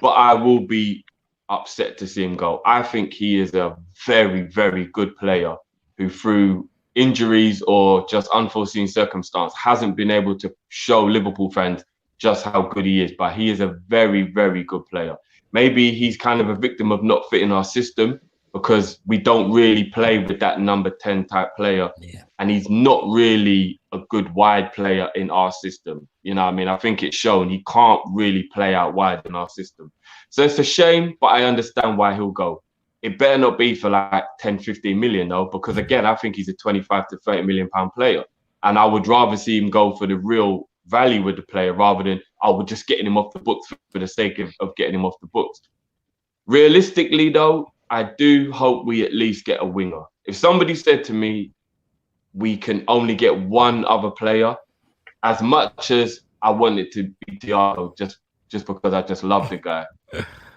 but I will be upset to see him go. I think he is a very, very good player who, through injuries or just unforeseen circumstance, hasn't been able to show Liverpool fans just how good he is. But he is a very, very good player. Maybe he's kind of a victim of not fitting our system because we don't really play with that number 10 type player. Yeah. And he's not really a good wide player in our system. You know what I mean? I think it's shown he can't really play out wide in our system. So it's a shame, but I understand why he'll go. It better not be for like 10, 15 million though, because again, I think he's a 25 to 30 million pound player. And I would rather see him go for the real value with the player rather than, we're just getting him off the books for the sake of getting him off the books. Realistically though, I do hope we at least get a winger. If somebody said to me, we can only get one other player, as much as I want it to be Thiago, just just because I just love the guy.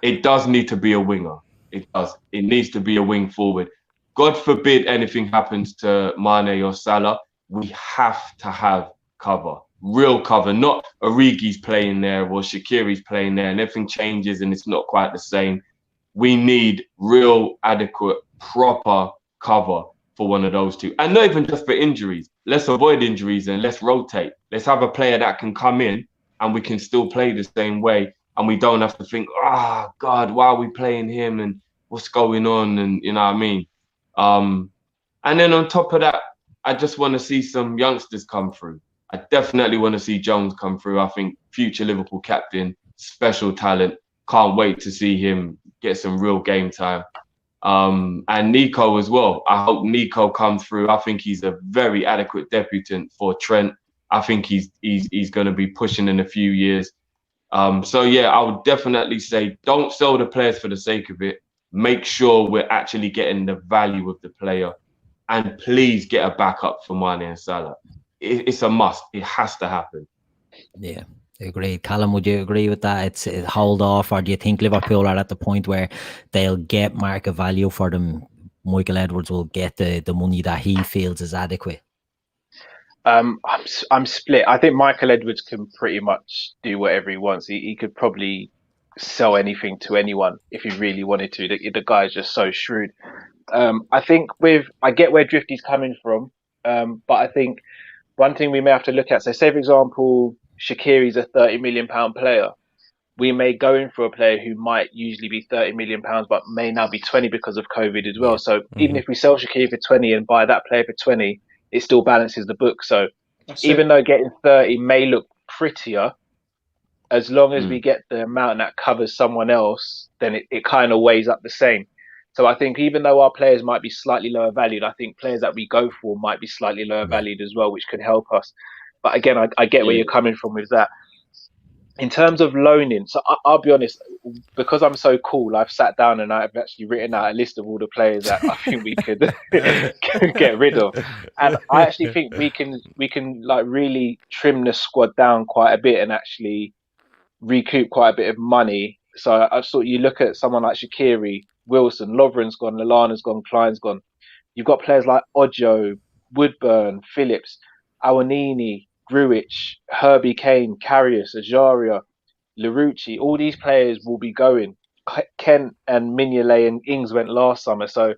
It does need to be a winger. It does. It needs to be a wing forward. God forbid anything happens to Mane or Salah, we have to have cover. Real cover, not Origi's playing there or Shaqiri's playing there and everything changes and it's not quite the same. We need real, adequate, proper cover for one of those two. And not even just for injuries. Let's avoid injuries and let's rotate. Let's have a player that can come in and we can still play the same way. And we don't have to think, God, why are we playing him and what's going on? And you know what I mean? And then on top of that, I just want to see some youngsters come through. I definitely want to see Jones come through. I think future Liverpool captain, special talent. Can't wait to see him get some real game time. And Nico as well. I hope Nico comes through. I think he's a very adequate debutant for Trent. I think he's going to be pushing in a few years. So yeah, I would definitely say don't sell the players for the sake of it. Make sure we're actually getting the value of the player. And please get a backup for Mane and Salah. It's a must. It has to happen. Yeah, agreed. Callum, would you agree with that? It's a hold off, or do you think Liverpool are at the point where they'll get market value for them? Michael Edwards will get the money that he feels is adequate. I'm split. I think Michael Edwards can pretty much do whatever he wants. He could probably sell anything to anyone if he really wanted to. The guy's just so shrewd. I think I get where Drifty's coming from, but I think one thing we may have to look at, so say for example, Shaqiri's a £30 million player. We may go in for a player who might usually be £30 million, but may now be 20 because of COVID as well. So even if we sell Shaqiri for 20 and buy that player for 20, it still balances the book. So even though getting 30 may look prettier, as long as we get the amount that covers someone else, then it kind of weighs up the same. So I think even though our players might be slightly lower valued, I think players that we go for might be slightly lower valued as well, which could help us. But again, I get where you're coming from with that. In terms of loaning, so I'll be honest, because I'm so cool, I've sat down and I've actually written out a list of all the players that I think we could get rid of. And I actually think we can like really trim the squad down quite a bit and actually recoup quite a bit of money. So I thought you look at someone like Shaqiri, Wilson, Lovren's gone, Lallana's gone, Klein's gone. You've got players like Ojo, Woodburn, Phillips, Awanini, Gruitch, Herbie Kane, Karius, Ajaria, Larouci. All these players will be going. Kent and Mignolet and Ings went last summer. So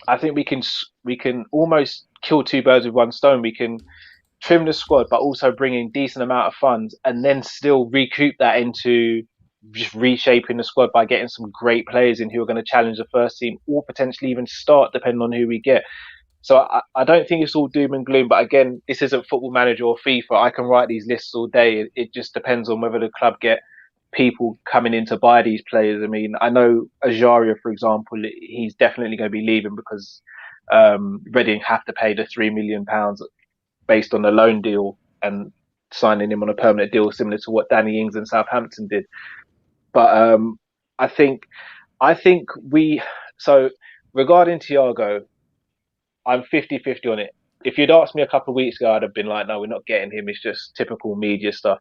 I think we can almost kill two birds with one stone. We can trim the squad, but also bring in decent amount of funds and then still recoup that into just reshaping the squad by getting some great players in who are going to challenge the first team or potentially even start, depending on who we get. So I don't think it's all doom and gloom. But again, this isn't Football Manager or FIFA. I can write these lists all day. It just depends on whether the club get people coming in to buy these players. I mean, I know Ajaria, for example, he's definitely going to be leaving because Reading have to pay the £3 million based on the loan deal and signing him on a permanent deal, similar to what Danny Ings and Southampton did. But I think so regarding Thiago, I'm 50-50 on it. If you'd asked me a couple of weeks ago, I'd have been like, no, we're not getting him. It's just typical media stuff.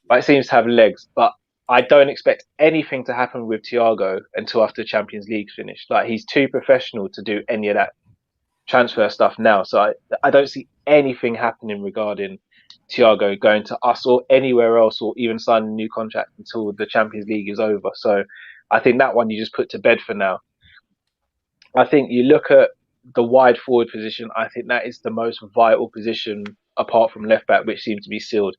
But it seems to have legs. But I don't expect anything to happen with Thiago until after Champions League's finished. Like, he's too professional to do any of that transfer stuff now. So I don't see anything happening regarding Thiago going to us or anywhere else or even signing a new contract until the Champions League is over. So I think that one you just put to bed for now. I think you look at the wide forward position. I think that is the most vital position apart from left back, which seems to be sealed.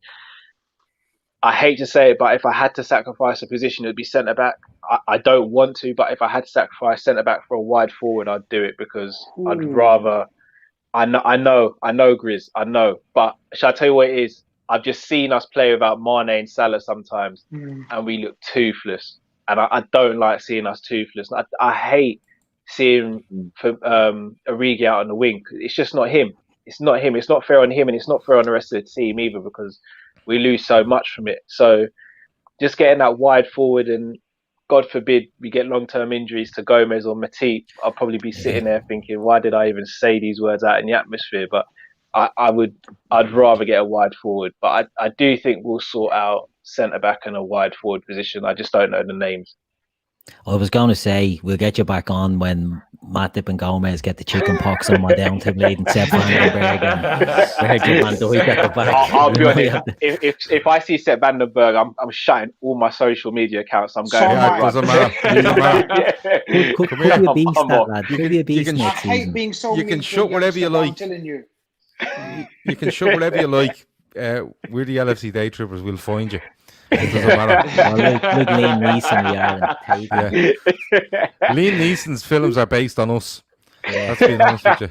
I hate to say it, but if I had to sacrifice a position, it would be centre back. I don't want to, but if I had to sacrifice centre back for a wide forward, I'd do it because I'd rather. I know, Grizz, I know. But shall I tell you what it is? I've just seen us play without Mane and Salah sometimes, and we look toothless. And I don't like seeing us toothless. I hate seeing Origi out on the wing. It's just not him. It's not him. It's not fair on him, and it's not fair on the rest of the team either because we lose so much from it. So just getting that wide forward, and God forbid we get long-term injuries to Gomez or Matip, I'll probably be sitting there thinking, why did I even say these words out in the atmosphere? But I'd rather get a wide forward, but I do think we'll sort out centre back and a wide forward position. I just don't know the names. I was going to say, we'll get you back on when Matip and Gomez get the chicken pox on my down team lead and Sepp Vandenberg and Virgil van Dijk at the back. I'll be honest, if I see Sepp Vandenberg, I'm shutting all my social media accounts. I'm going. Doesn't matter. Could be a beast, that lad. Could be a beast next I hate season. being so You mean can to shut whatever you youngster, but like. I'm telling you. You can shut whatever you like. We're the LFC Daytrippers. We'll find you. It doesn't matter. Well, like Liam Neeson, we are. Liam Neeson's films are based on us. Yeah. That's being honest with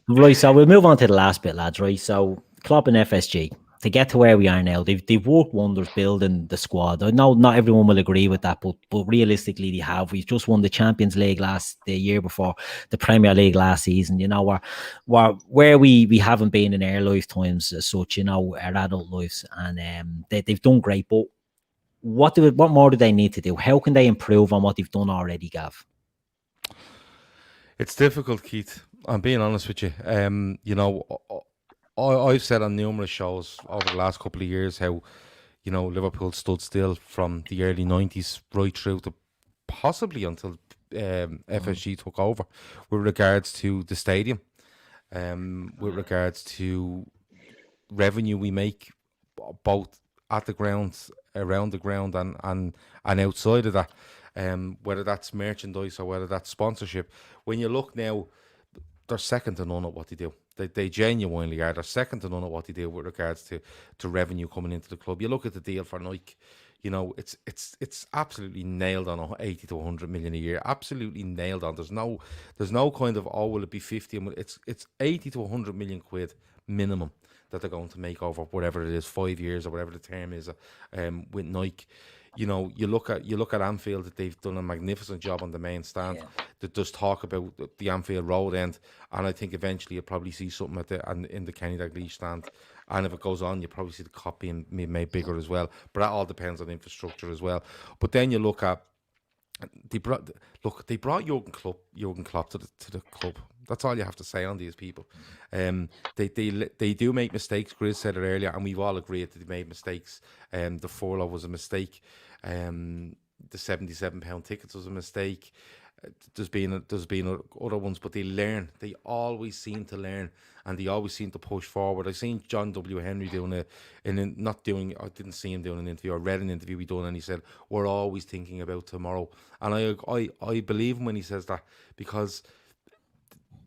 you. Right, so we'll move on to the last bit, lads. Right, so Klopp and FSG, to get to where we are now, they've worked wonders building the squad. I know not everyone will agree with that, but realistically they have. We've just won the Champions League the year before, the Premier League last season. You know, where we haven't been in our lifetimes as such, you know, our adult lives, and they've done great. But what more do they need to do? How can they improve on what they've done already, Gav? It's difficult, Keith. I'm being honest with you. You know, I've said on numerous shows over the last couple of years how, you know, Liverpool stood still from the early 90s right through to possibly until FSG took over with regards to the stadium, with regards to revenue we make both at the ground, around the ground and outside of that, whether that's merchandise or whether that's sponsorship. When you look now, they're second to none at what they do. They genuinely are. They're second to none at what they do with regards to revenue coming into the club. You look at the deal for Nike, you know, it's absolutely nailed on 80 to 100 million a year. Absolutely nailed on. There's no kind of, oh, will it be 50? It's 80 to 100 million quid minimum that they're going to make over whatever it is, 5 years or whatever the term is, with Nike. You know, you look at Anfield, that they've done a magnificent job on the main stand. Yeah. That does talk about the Anfield Road end, and I think eventually you'll probably see something in the Kenny Dalglish stand. And if it goes on, you'll probably see the Kop being made bigger as well. But that all depends on infrastructure as well. But then you look at they brought Jurgen Klopp to the club. That's all you have to say on these people. They do make mistakes. Grizz said it earlier, and we've all agreed that they made mistakes. The furlough was a mistake. The £77 tickets was a mistake. There's been other ones, but they learn. They always seem to learn, and they always seem to push forward. I've seen John W. Henry I didn't see him doing an interview. I read an interview he done, and he said, we're always thinking about tomorrow. And I believe him when he says that, because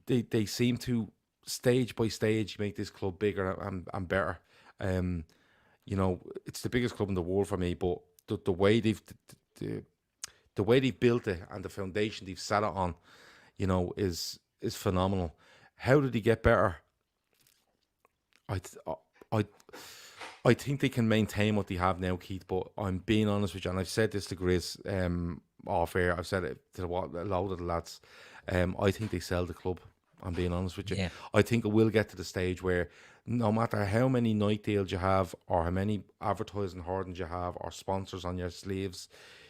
they seem to, stage by stage, make this club bigger and better. You know, it's the biggest club in the world for me, but the way the way they've built it and the foundation they've set it on, you know, is phenomenal. How did they get better? I think they can maintain what they have now, Keith, but I'm being honest with you, and I've said this to Grizz off air, I've said it to a load of the lads. I think they sell the club. I'm being honest with you. Yeah. I think it will get to the stage where no matter how many night deals you have, or how many advertising hoardings you have, or sponsors on your sleeves,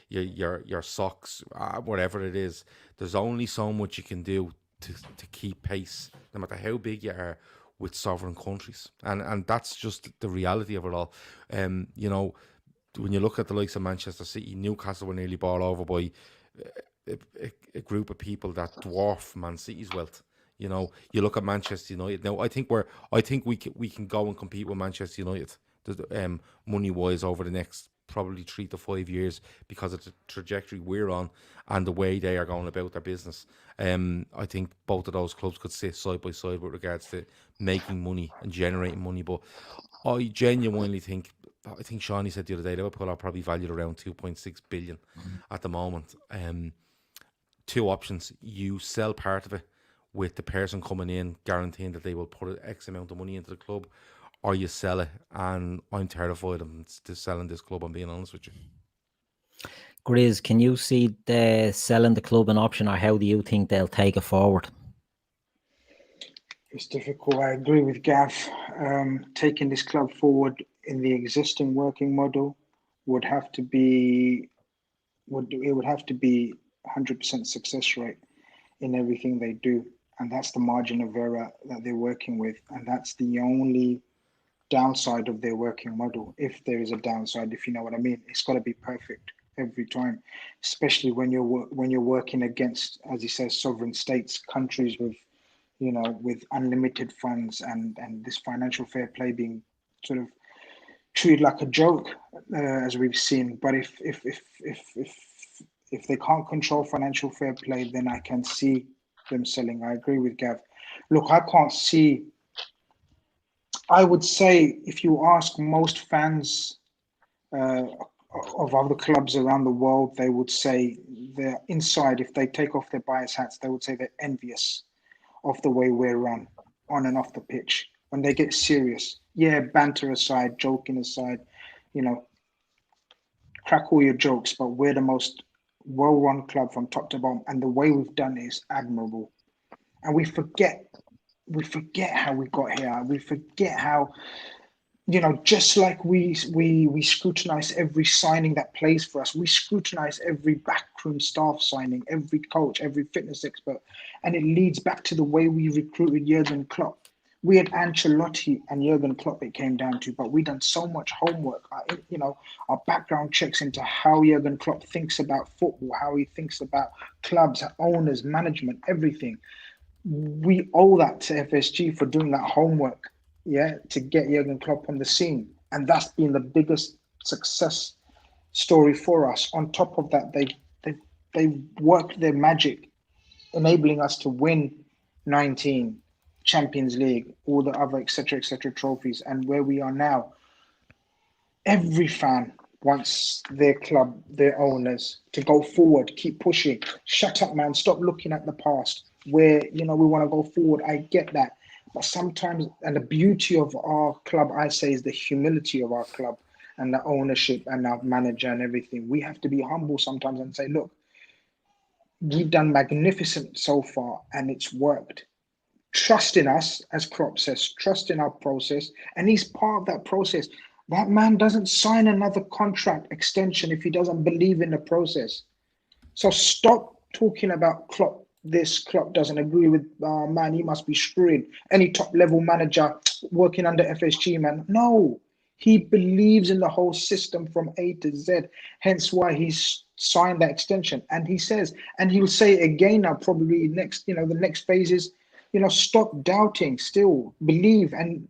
your socks, whatever it is, there's only so much you can do to keep pace, no matter how big you are, with sovereign countries, and that's just the reality of it all. You know, when you look at the likes of Manchester City, Newcastle were nearly bought over by a group of people that dwarf Man City's wealth. You know, you look at Manchester United now. I think we can go and compete with Manchester United, money wise, over the next probably 3 to 5 years, because of the trajectory we're on and the way they are going about their business. I think both of those clubs could sit side by side with regards to making money and generating money. But I genuinely think, I think Shawnee said the other day, Liverpool are probably valued around 2.6 billion at the moment. Two options: you sell part of it with the person coming in guaranteeing that they will put an X amount of money into the club, or you sell it. And I'm terrified of selling this club, I'm being honest with you. Grizz, can you see selling the club an option, or how do you think they'll take it forward? It's difficult. I agree with Gav. Taking this club forward in the existing working model would have to be 100% success rate in everything they do. and that's the margin of error that they're working with, and that's the only downside of their working model. If there is a downside, if you know what I mean, it's got to be perfect every time, especially when you're working against, as he says, sovereign states, countries with, with unlimited funds, and this financial fair play being sort of treated like a joke, as we've seen. But if they can't control financial fair play, then I can see them selling. I agree with Gav. Look, I can't see. I would say if you ask most fans of other clubs around the world, they would say they're inside. If they take off their bias hats, they would say they're envious of the way we're run on and off the pitch. When they get serious, banter aside, joking aside, crack all your jokes, but we're the most well-run club from top to bottom, and the way we've done it is admirable. And we forget how we got here. We forget how, just like we scrutinize every signing that plays for us, we scrutinize every backroom staff signing, every coach, every fitness expert, and it leads back to the way we recruited Jurgen Klopp. We had Ancelotti and Jurgen Klopp it came down to, but we done so much homework. Our background checks into how Jurgen Klopp thinks about football, how he thinks about clubs, owners, management, everything. We owe that to FSG for doing that homework, to get Jurgen Klopp on the scene. And that's been the biggest success story for us. On top of that, they've worked their magic, enabling us to win 19 Champions League, all the other et cetera, trophies. And where we are now, every fan wants their club, their owners to go forward, keep pushing. Shut up, man. Stop looking at the past where, we want to go forward. I get that. But sometimes, and the beauty of our club, I say, is the humility of our club and the ownership and our manager and everything. We have to be humble sometimes and say, look, we've done magnificent so far and it's worked. Trust in us, as Klopp says, trust in our process. And he's part of that process. That man doesn't sign another contract extension if he doesn't believe in the process. So stop talking about Klopp. This Klopp doesn't agree with, man, he must be screwing any top level manager working under FSG, man. No, he believes in the whole system from A to Z. Hence why he's signed that extension. And he says, and he'll say it again now, probably next, the next phase is, stop doubting, still believe. And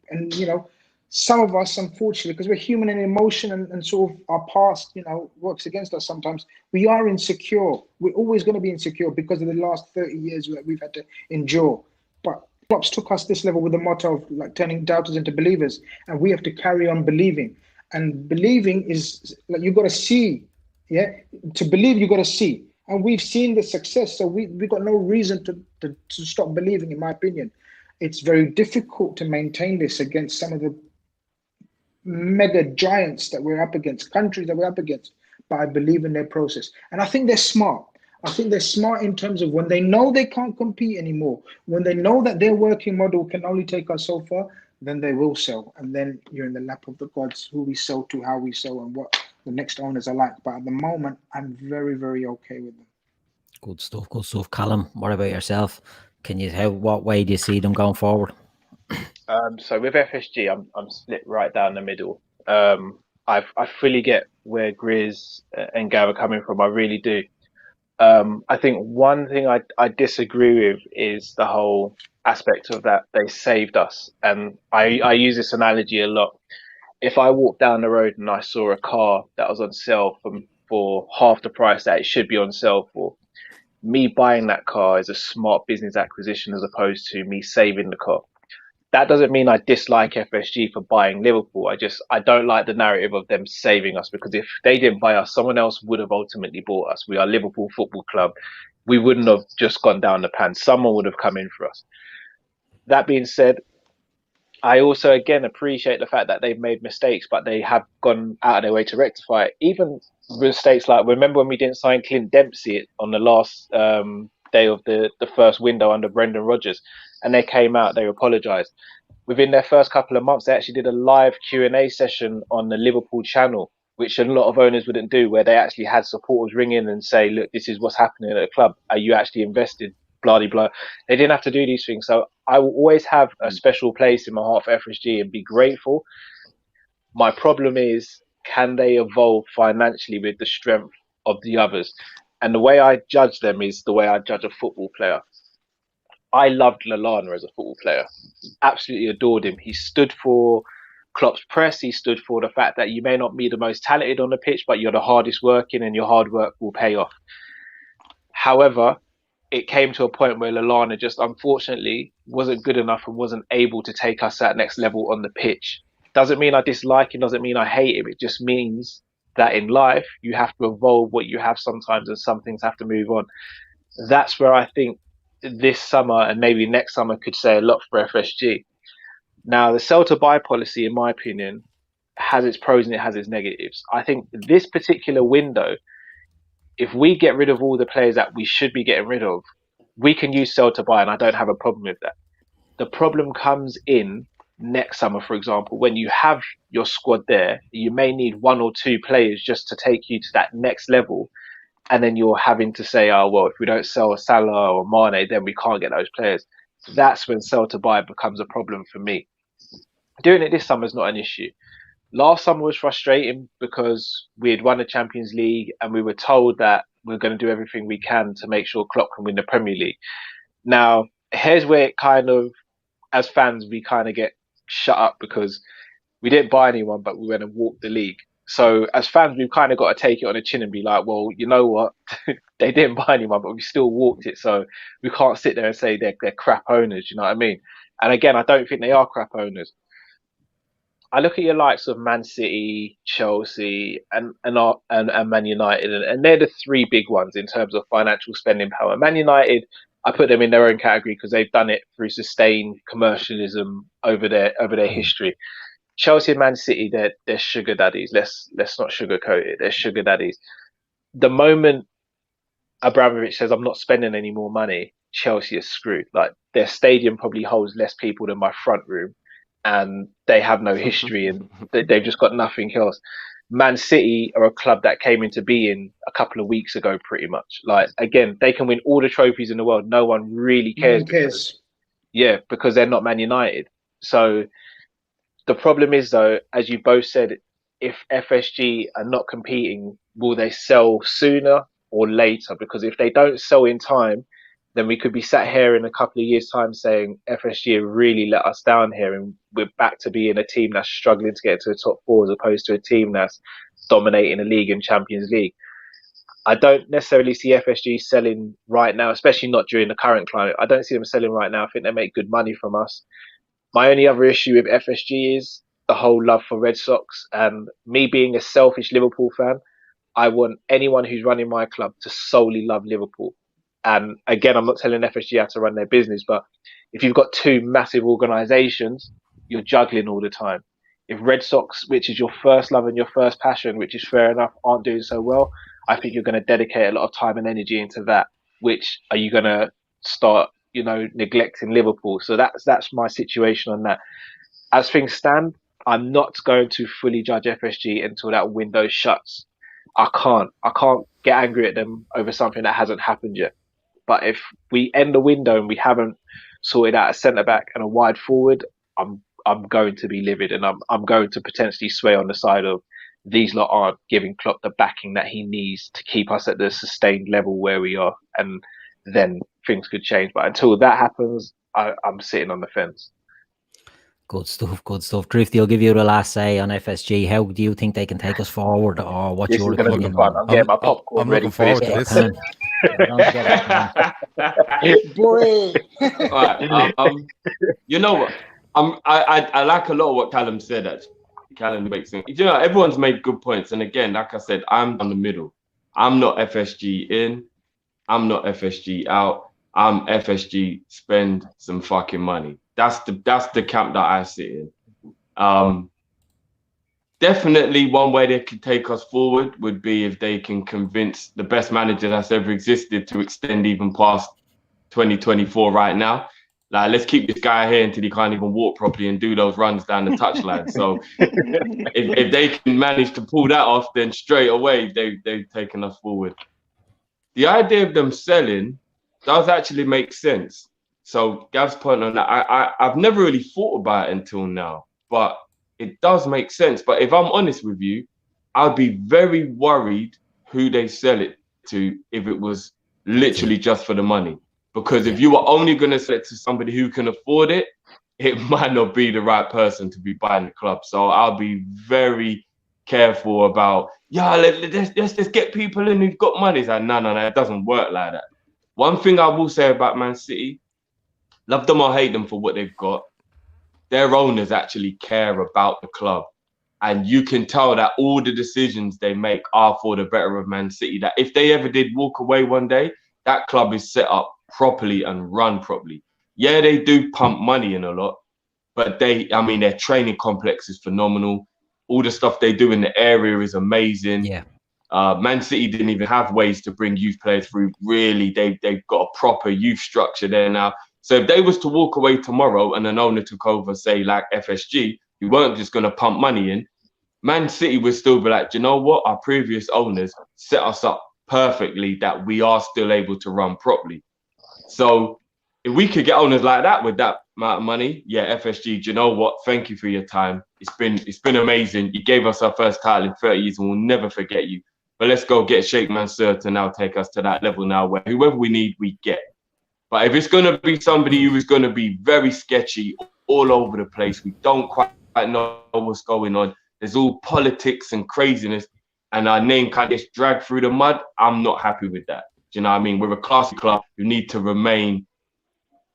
some of us, unfortunately, because we're human and emotion and sort of our past, works against us sometimes, we are insecure. We're always going to be insecure because of the last 30 years that we've had to endure. But Klopp's took us this level with the motto of like turning doubters into believers. And we have to carry on believing. And believing is like, you've got to see. To believe, you've got to see. And we've seen the success. So we've got no reason to stop believing, in my opinion. It's very difficult to maintain this against some of the mega giants that we're up against, countries that we're up against, but I believe in their process. And I think they're smart. I think they're smart in terms of when they know they can't compete anymore, when they know that their working model can only take us so far, then they will sell. And then you're in the lap of the gods, who we sell to, how we sell, and what the next owners are like. But at the moment, I'm very, very okay with them. Good stuff. Callum, what about yourself? What way do you see them going forward? So with FSG, I'm split right down the middle. I fully get where Grizz and Gav are coming from. I really do. I think one thing I disagree with is the whole aspect of that they saved us. And I use this analogy a lot. If I walked down the road and I saw a car that was on sale for half the price that it should be on sale for, me buying that car is a smart business acquisition as opposed to me saving the car. That doesn't mean I dislike FSG for buying Liverpool. I don't like the narrative of them saving us, because if they didn't buy us, someone else would have ultimately bought us. We are Liverpool Football Club. We wouldn't have just gone down the pan. Someone would have come in for us. That being said, I also, again, appreciate the fact that they've made mistakes, but they have gone out of their way to rectify it. Even mistakes like, remember when we didn't sign Clint Dempsey on the last day of the first window under Brendan Rodgers, and they came out, they apologised. Within their first couple of months, they actually did a live Q&A session on the Liverpool channel, which a lot of owners wouldn't do, where they actually had supporters ring in and say, look, this is what's happening at the club. Are you actually invested blah blah. They didn't have to do these things. So I will always have a special place in my heart for FSG and be grateful. My problem is, can they evolve financially with the strength of the others? And the way I judge them is the way I judge a football player. I loved Lallana as a football player. Absolutely adored him. He stood for Klopp's press. He stood for the fact that you may not be the most talented on the pitch, but you're the hardest working and your hard work will pay off. However, it came to a point where Lallana just unfortunately wasn't good enough and wasn't able to take us that next level on the pitch. Doesn't mean I dislike him, doesn't mean I hate him. It just means that in life, you have to evolve what you have sometimes and some things have to move on. That's where I think this summer and maybe next summer could say a lot for FSG. Now, the sell to buy policy, in my opinion, has its pros and it has its negatives. I think this particular window, if we get rid of all the players that we should be getting rid of, we can use sell to buy, and I don't have a problem with that. The problem comes in next summer, for example, when you have your squad there, you may need one or two players just to take you to that next level. And then you're having to say, oh, well, if we don't sell a Salah or Mane, then we can't get those players. That's when sell to buy becomes a problem for me. Doing it this summer is not an issue. Last summer was frustrating because we had won the Champions League and we were told that we're going to do everything we can to make sure Klopp can win the Premier League. Now, here's where it kind of, as fans, we kind of get shut up because we didn't buy anyone, but we went and walked the league. So as fans, we've kind of got to take it on the chin and be like, well, you know what? They didn't buy anyone, but we still walked it. So we can't sit there and say they're crap owners. You know what I mean? And again, I don't think they are crap owners. I look at your likes of Man City, Chelsea, and Man United, and they're the three big ones in terms of financial spending power. Man United, I put them in their own category because they've done it through sustained commercialism over their history. Chelsea and Man City, they're sugar daddies. Let's not sugarcoat it. They're sugar daddies. The moment Abramovich says, I'm not spending any more money, Chelsea is screwed. Like, their stadium probably holds less people than my front room, and they have no history and they've just got nothing else. Man City are a club that came into being a couple of weeks ago, pretty much. Like, again, they can win all the trophies in the world. No one really cares. Because they're not Man United. So the problem is, though, as you both said, if FSG are not competing, will they sell sooner or later? Because if they don't sell in time, then we could be sat here in a couple of years' time saying FSG have really let us down here and we're back to being a team that's struggling to get to the top four as opposed to a team that's dominating a league and Champions League. I don't necessarily see FSG selling right now, especially not during the current climate. I don't see them selling right now. I think they make good money from us. My only other issue with FSG is the whole love for Red Sox. And me being a selfish Liverpool fan, I want anyone who's running my club to solely love Liverpool. And again, I'm not telling FSG how to run their business, but if you've got two massive organisations, you're juggling all the time. If Red Sox, which is your first love and your first passion, which is fair enough, aren't doing so well, I think you're going to dedicate a lot of time and energy into that. Which are you going to start, neglecting Liverpool? So that's my situation on that. As things stand, I'm not going to fully judge FSG until that window shuts. I can't get angry at them over something that hasn't happened yet. But if we end the window and we haven't sorted out a centre back and a wide forward, I'm going to be livid, and I'm going to potentially sway on the side of these lot aren't giving Klopp the backing that he needs to keep us at the sustained level where we are, and then things could change. But until that happens, I'm sitting on the fence. Good stuff. Drifty, I'll give you the last say on FSG. How do you think they can take us forward, or what's your opinion? I'm getting my popcorn ready for this. Boy. Right, you know what? I like a lot of what Callum said. Actually, Callum makes things. Everyone's made good points, and again, like I said, I'm on the middle. I'm not FSG in. I'm not FSG out. I'm FSG spend some fucking money. That's the camp that I sit in. Definitely one way they could take us forward would be if they can convince the best manager that's ever existed to extend even past 2024 right now. Like, let's keep this guy here until he can't even walk properly and do those runs down the touchline. So if they can manage to pull that off, then straight away they've taken us forward. The idea of them selling, does actually make sense. So Gav's point on that, I've never really thought about it until now, but it does make sense. But if I'm honest with you, I'd be very worried who they sell it to if it was literally just for the money. Because if you were only going to sell it to somebody who can afford it, it might not be the right person to be buying the club. So I'll be very careful about, let's just get people in who've got money. It's like, no, it doesn't work like that. One thing I will say about Man City, love them or hate them for what they've got, their owners actually care about the club. And you can tell that all the decisions they make are for the better of Man City. That if they ever did walk away one day, that club is set up properly and run properly. Yeah, they do pump money in a lot, but their training complex is phenomenal. All the stuff they do in the area is amazing. Yeah. Man City didn't even have ways to bring youth players through. Really, they've got a proper youth structure there now. So if they was to walk away tomorrow and an owner took over, say like FSG, who weren't just going to pump money in, Man City would still be like, do you know what? Our previous owners set us up perfectly that we are still able to run properly. So if we could get owners like that with that amount of money, yeah, FSG, do you know what? Thank you for your time. It's been amazing. You gave us our first title in 30 years and we'll never forget you. But let's go get Sheikh Mansour to now take us to that level now where whoever we need, we get. But if it's going to be somebody who is going to be very sketchy all over the place, we don't quite know what's going on. There's all politics and craziness, and our name kind of gets dragged through the mud. I'm not happy with that. Do you know what I mean? We're a classy club. You need to remain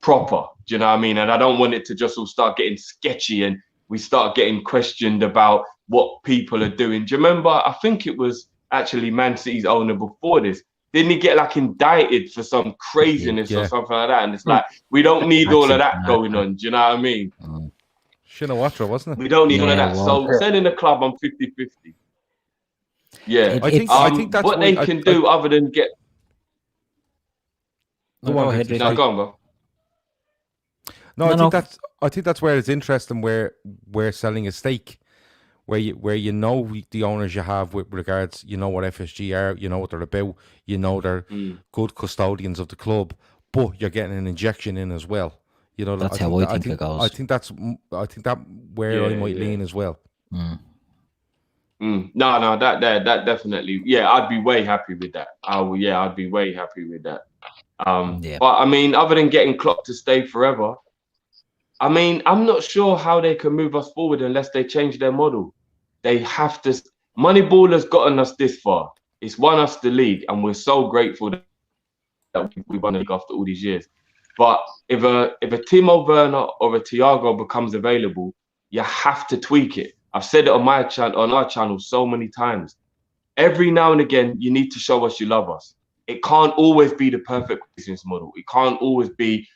proper. Do you know what I mean? And I don't want it to just all start getting sketchy and we start getting questioned about what people are doing. Do you remember? I think it was actually Man City's owner before this. Didn't he get like indicted for some craziness or something like that? And it's like, we don't need all of that going on. Do you know what I mean? Shinawatra, wasn't it? We don't need all of that. So selling the club, I'm 50-50. Yeah. I think that's what they can do other than get... Go ahead, No, go on, bro. No, I think that's where it's interesting where we're selling a stake, where you know the owners you have with regards, you know what FSG are, you know what they're about, you know they're good custodians of the club, but you're getting an injection in as well. You know, that's how I think it goes. I think that where I might lean as well. No, that definitely. Yeah, I'd be way happy with that. I'd be way happy with that. But I mean, other than getting Klopp to stay forever, I mean, I'm not sure how they can move us forward unless they change their model. They have to. Moneyball has gotten us this far. It's won us the league, and we're so grateful that we won the league after all these years. But if a Timo Werner or a Thiago becomes available, you have to tweak it. I've said it on our channel so many times. Every now and again, you need to show us you love us. It can't always be the perfect business model. It can't always be,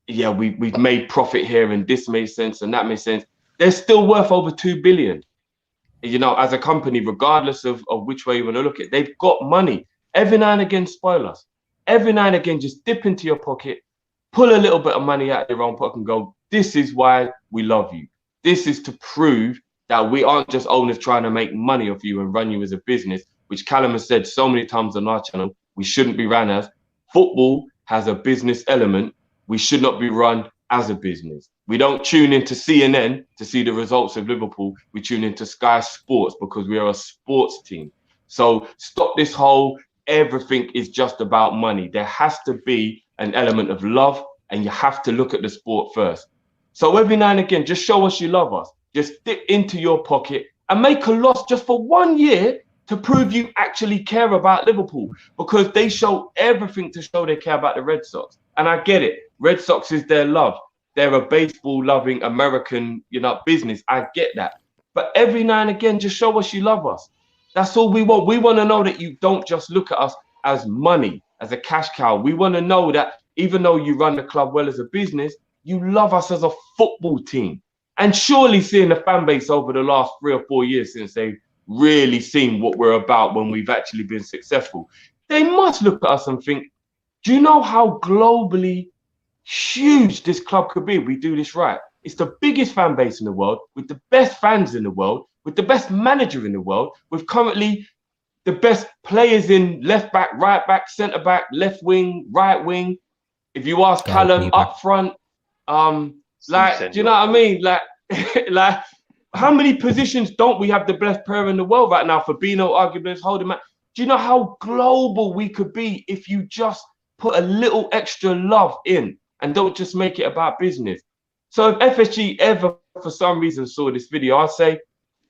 we've made profit here and this made sense and that made sense. They're still worth over 2 billion. You know, as a company, regardless of which way you want to look at it, they've got money. Every now and again, spoil us. Every now and again, just dip into your pocket, pull a little bit of money out of your own pocket and go, this is why we love you. This is to prove that we aren't just owners trying to make money off you and run you as a business, which Callum has said so many times on our channel, we shouldn't be ran as. Football has a business element. We should not be run as a business. We don't tune into CNN to see the results of Liverpool. We tune into Sky Sports because we are a sports team. So stop this whole everything is just about money. There has to be an element of love, and you have to look at the sport first. So every now and again, just show us you love us. Just dip into your pocket and make a loss just for 1 year to prove you actually care about Liverpool, because they show everything to show they care about the Red Sox. And I get it. Red Sox is their love. They're a baseball-loving American, business. I get that. But every now and again, just show us you love us. That's all we want. We want to know that you don't just look at us as money, as a cash cow. We want to know that even though you run the club well as a business, you love us as a football team. And surely seeing the fan base over the last 3 or 4 years since they've really seen what we're about when we've actually been successful, they must look at us and think, do you know how globally huge this club could be if we do this right? It's the biggest fan base in the world, with the best fans in the world, with the best manager in the world, with currently the best players in left back, right back, centre back, left wing, right wing. If you ask Callum up front, like, do you know what I mean? Like, like, how many positions don't we have the best player in the world right now? Fabinho, arguably, holding man. Do you know how global we could be if you just put a little extra love in and don't just make it about business? So if FSG ever, for some reason, saw this video, I'd say,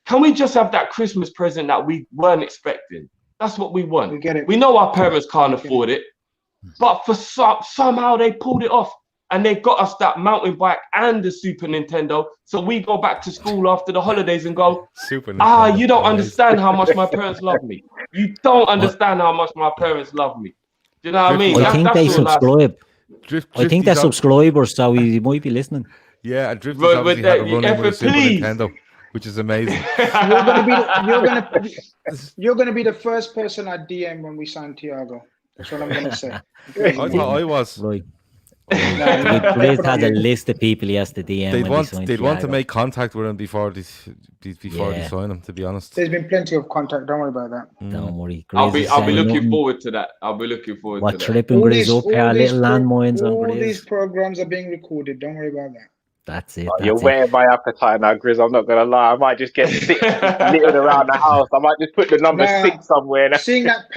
can we just have that Christmas present that we weren't expecting? That's what we want. We get it. We know our parents can't afford it, but for somehow they pulled it off. And they got us that mountain bike and the Super Nintendo. So we go back to school after the holidays and go, you don't understand how much my parents love me. You don't understand how much my parents love me. Do you know what I mean? I think they subscribe. I think they're subscribers, so he might be listening. Yeah, and Drifty's obviously had a run-in with a Super Nintendo, which is amazing. You're gonna be the first person I DM when we sign Thiago. That's what I'm gonna say. I thought I was. Right. Grizz has a list of people he has to DM. They'd want to make contact with him before they sign him, to be honest. There's been plenty of contact. Don't worry about that. Don't worry. I'll be looking forward to that. I'll be looking forward to that. Tripping Grizz up here, little landmines on Grizz. All these programs are being recorded. Don't worry about that. That's it. You're whetting my appetite now, Grizz. I'm not gonna lie. I might just get 6 littered around the house. I might just put the number 6 somewhere. Seeing that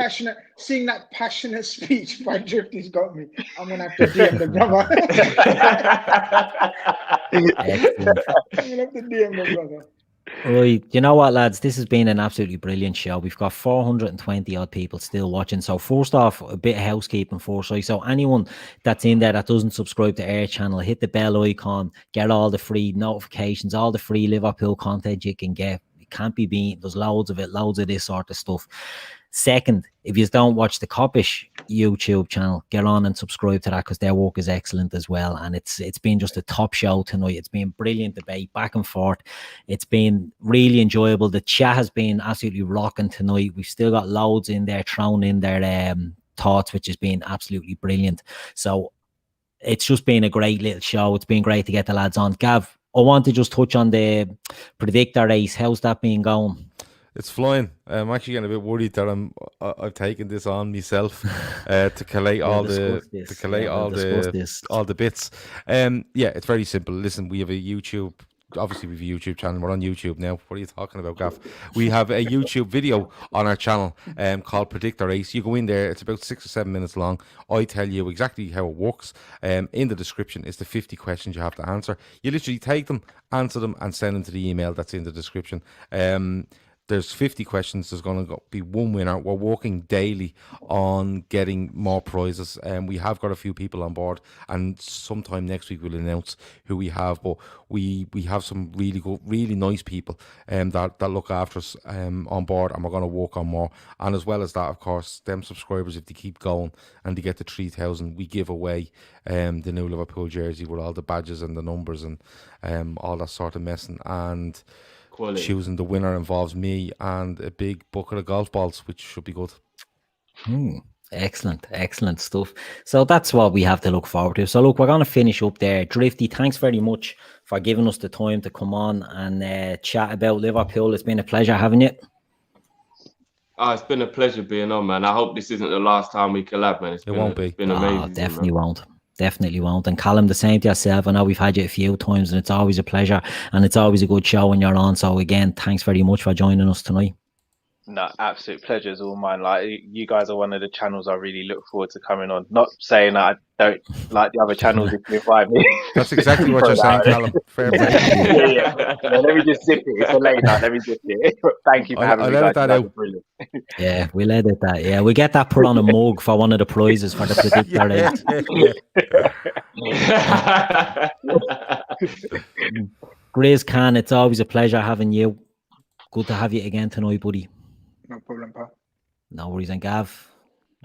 passionate speech by Drifty's got me. I'm gonna have to DM the brother. I'm gonna have to DM the brother. Right, you know what, lads? This has been an absolutely brilliant show. We've got 420 odd people still watching. So first off, a bit of housekeeping first. So anyone that's in there that doesn't subscribe to our channel, hit the bell icon, get all the free notifications, all the free Liverpool content you can get. It can't be beat. There's loads of it, loads of this sort of stuff. Second, if you don't watch the Kop-ish YouTube channel, get on and subscribe to that because their work is excellent as well. And it's been just a top show tonight. It's been brilliant debate back and forth. It's been really enjoyable. The chat has been absolutely rocking tonight. We've still got loads in there thrown in their thoughts, which has been absolutely brilliant. So it's just been a great little show. It's been great to get the lads on. Gav, I want to just touch on the predictor race. How's that been going? It's flying. I'm actually getting a bit worried that I've taken this on myself to collate all the bits. Yeah, it's very simple. Listen, we have a YouTube. Obviously, we have a YouTube channel. We're on YouTube now. What are you talking about, Gav? We have a YouTube video on our channel called Predictor Race. You go in there. It's about 6 or 7 minutes long. I tell you exactly how it works. In the description is the 50 questions you have to answer. You literally take them, answer them, and send them to the email that's in the description. There's 50 questions. There's going to be one winner. We're working daily on getting more prizes. We have got a few people on board, and sometime next week we'll announce who we have. But we have some really good, really nice people that look after us on board, and we're going to work on more. And as well as that, of course, them subscribers, if they keep going and they get to 3,000, we give away the new Liverpool jersey with all the badges and the numbers and all that sort of messing. And quality. Choosing the winner involves me and a big bucket of golf balls, which should be good. Excellent stuff. So that's what we have to look forward to. So look, we're going to finish up there. Drifty, thanks very much for giving us the time to come on and chat about Liverpool. It's been a pleasure having you. Oh, it's been a pleasure being on, man. I hope this isn't the last time we collab, man. It won't be. It's been amazing. Definitely won't. Definitely won't. And Callum, the same to yourself. I know we've had you a few times and it's always a pleasure and it's always a good show when you're on. So again, thanks very much for joining us tonight. No, absolute pleasure is all mine. Like, you guys are one of the channels I really look forward to coming on. Not saying that I don't like the other channels if you invite me. That's exactly what you're saying, Callum. Fair play. Yeah. Let me just zip it. It's a late night. Let me zip it. Thank you for having me, guys. That was brilliant. Yeah, we'll edit that. Yeah, we get that put on a mug for one of the prizes for the predictor race. Grizz, Can, it's always a pleasure having you. Good to have you again tonight, buddy. No problem, pal. No worries. And Gav,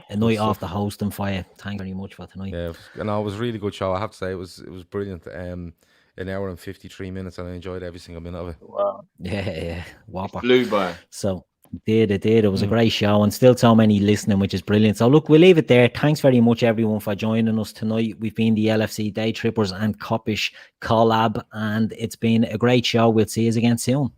a night off the hosting for you. Thanks very much for tonight. Yeah, it was a really good show. I have to say, it was brilliant. An hour and 53 minutes, and I enjoyed every single minute of it. Wow. Yeah. Whopper. Flew by. So it did. It was a great show, and still so many listening, which is brilliant. So look, we'll leave it there. Thanks very much, everyone, for joining us tonight. We've been the LFC Daytrippers and Kop-ish collab, and it's been a great show. We'll see you again soon.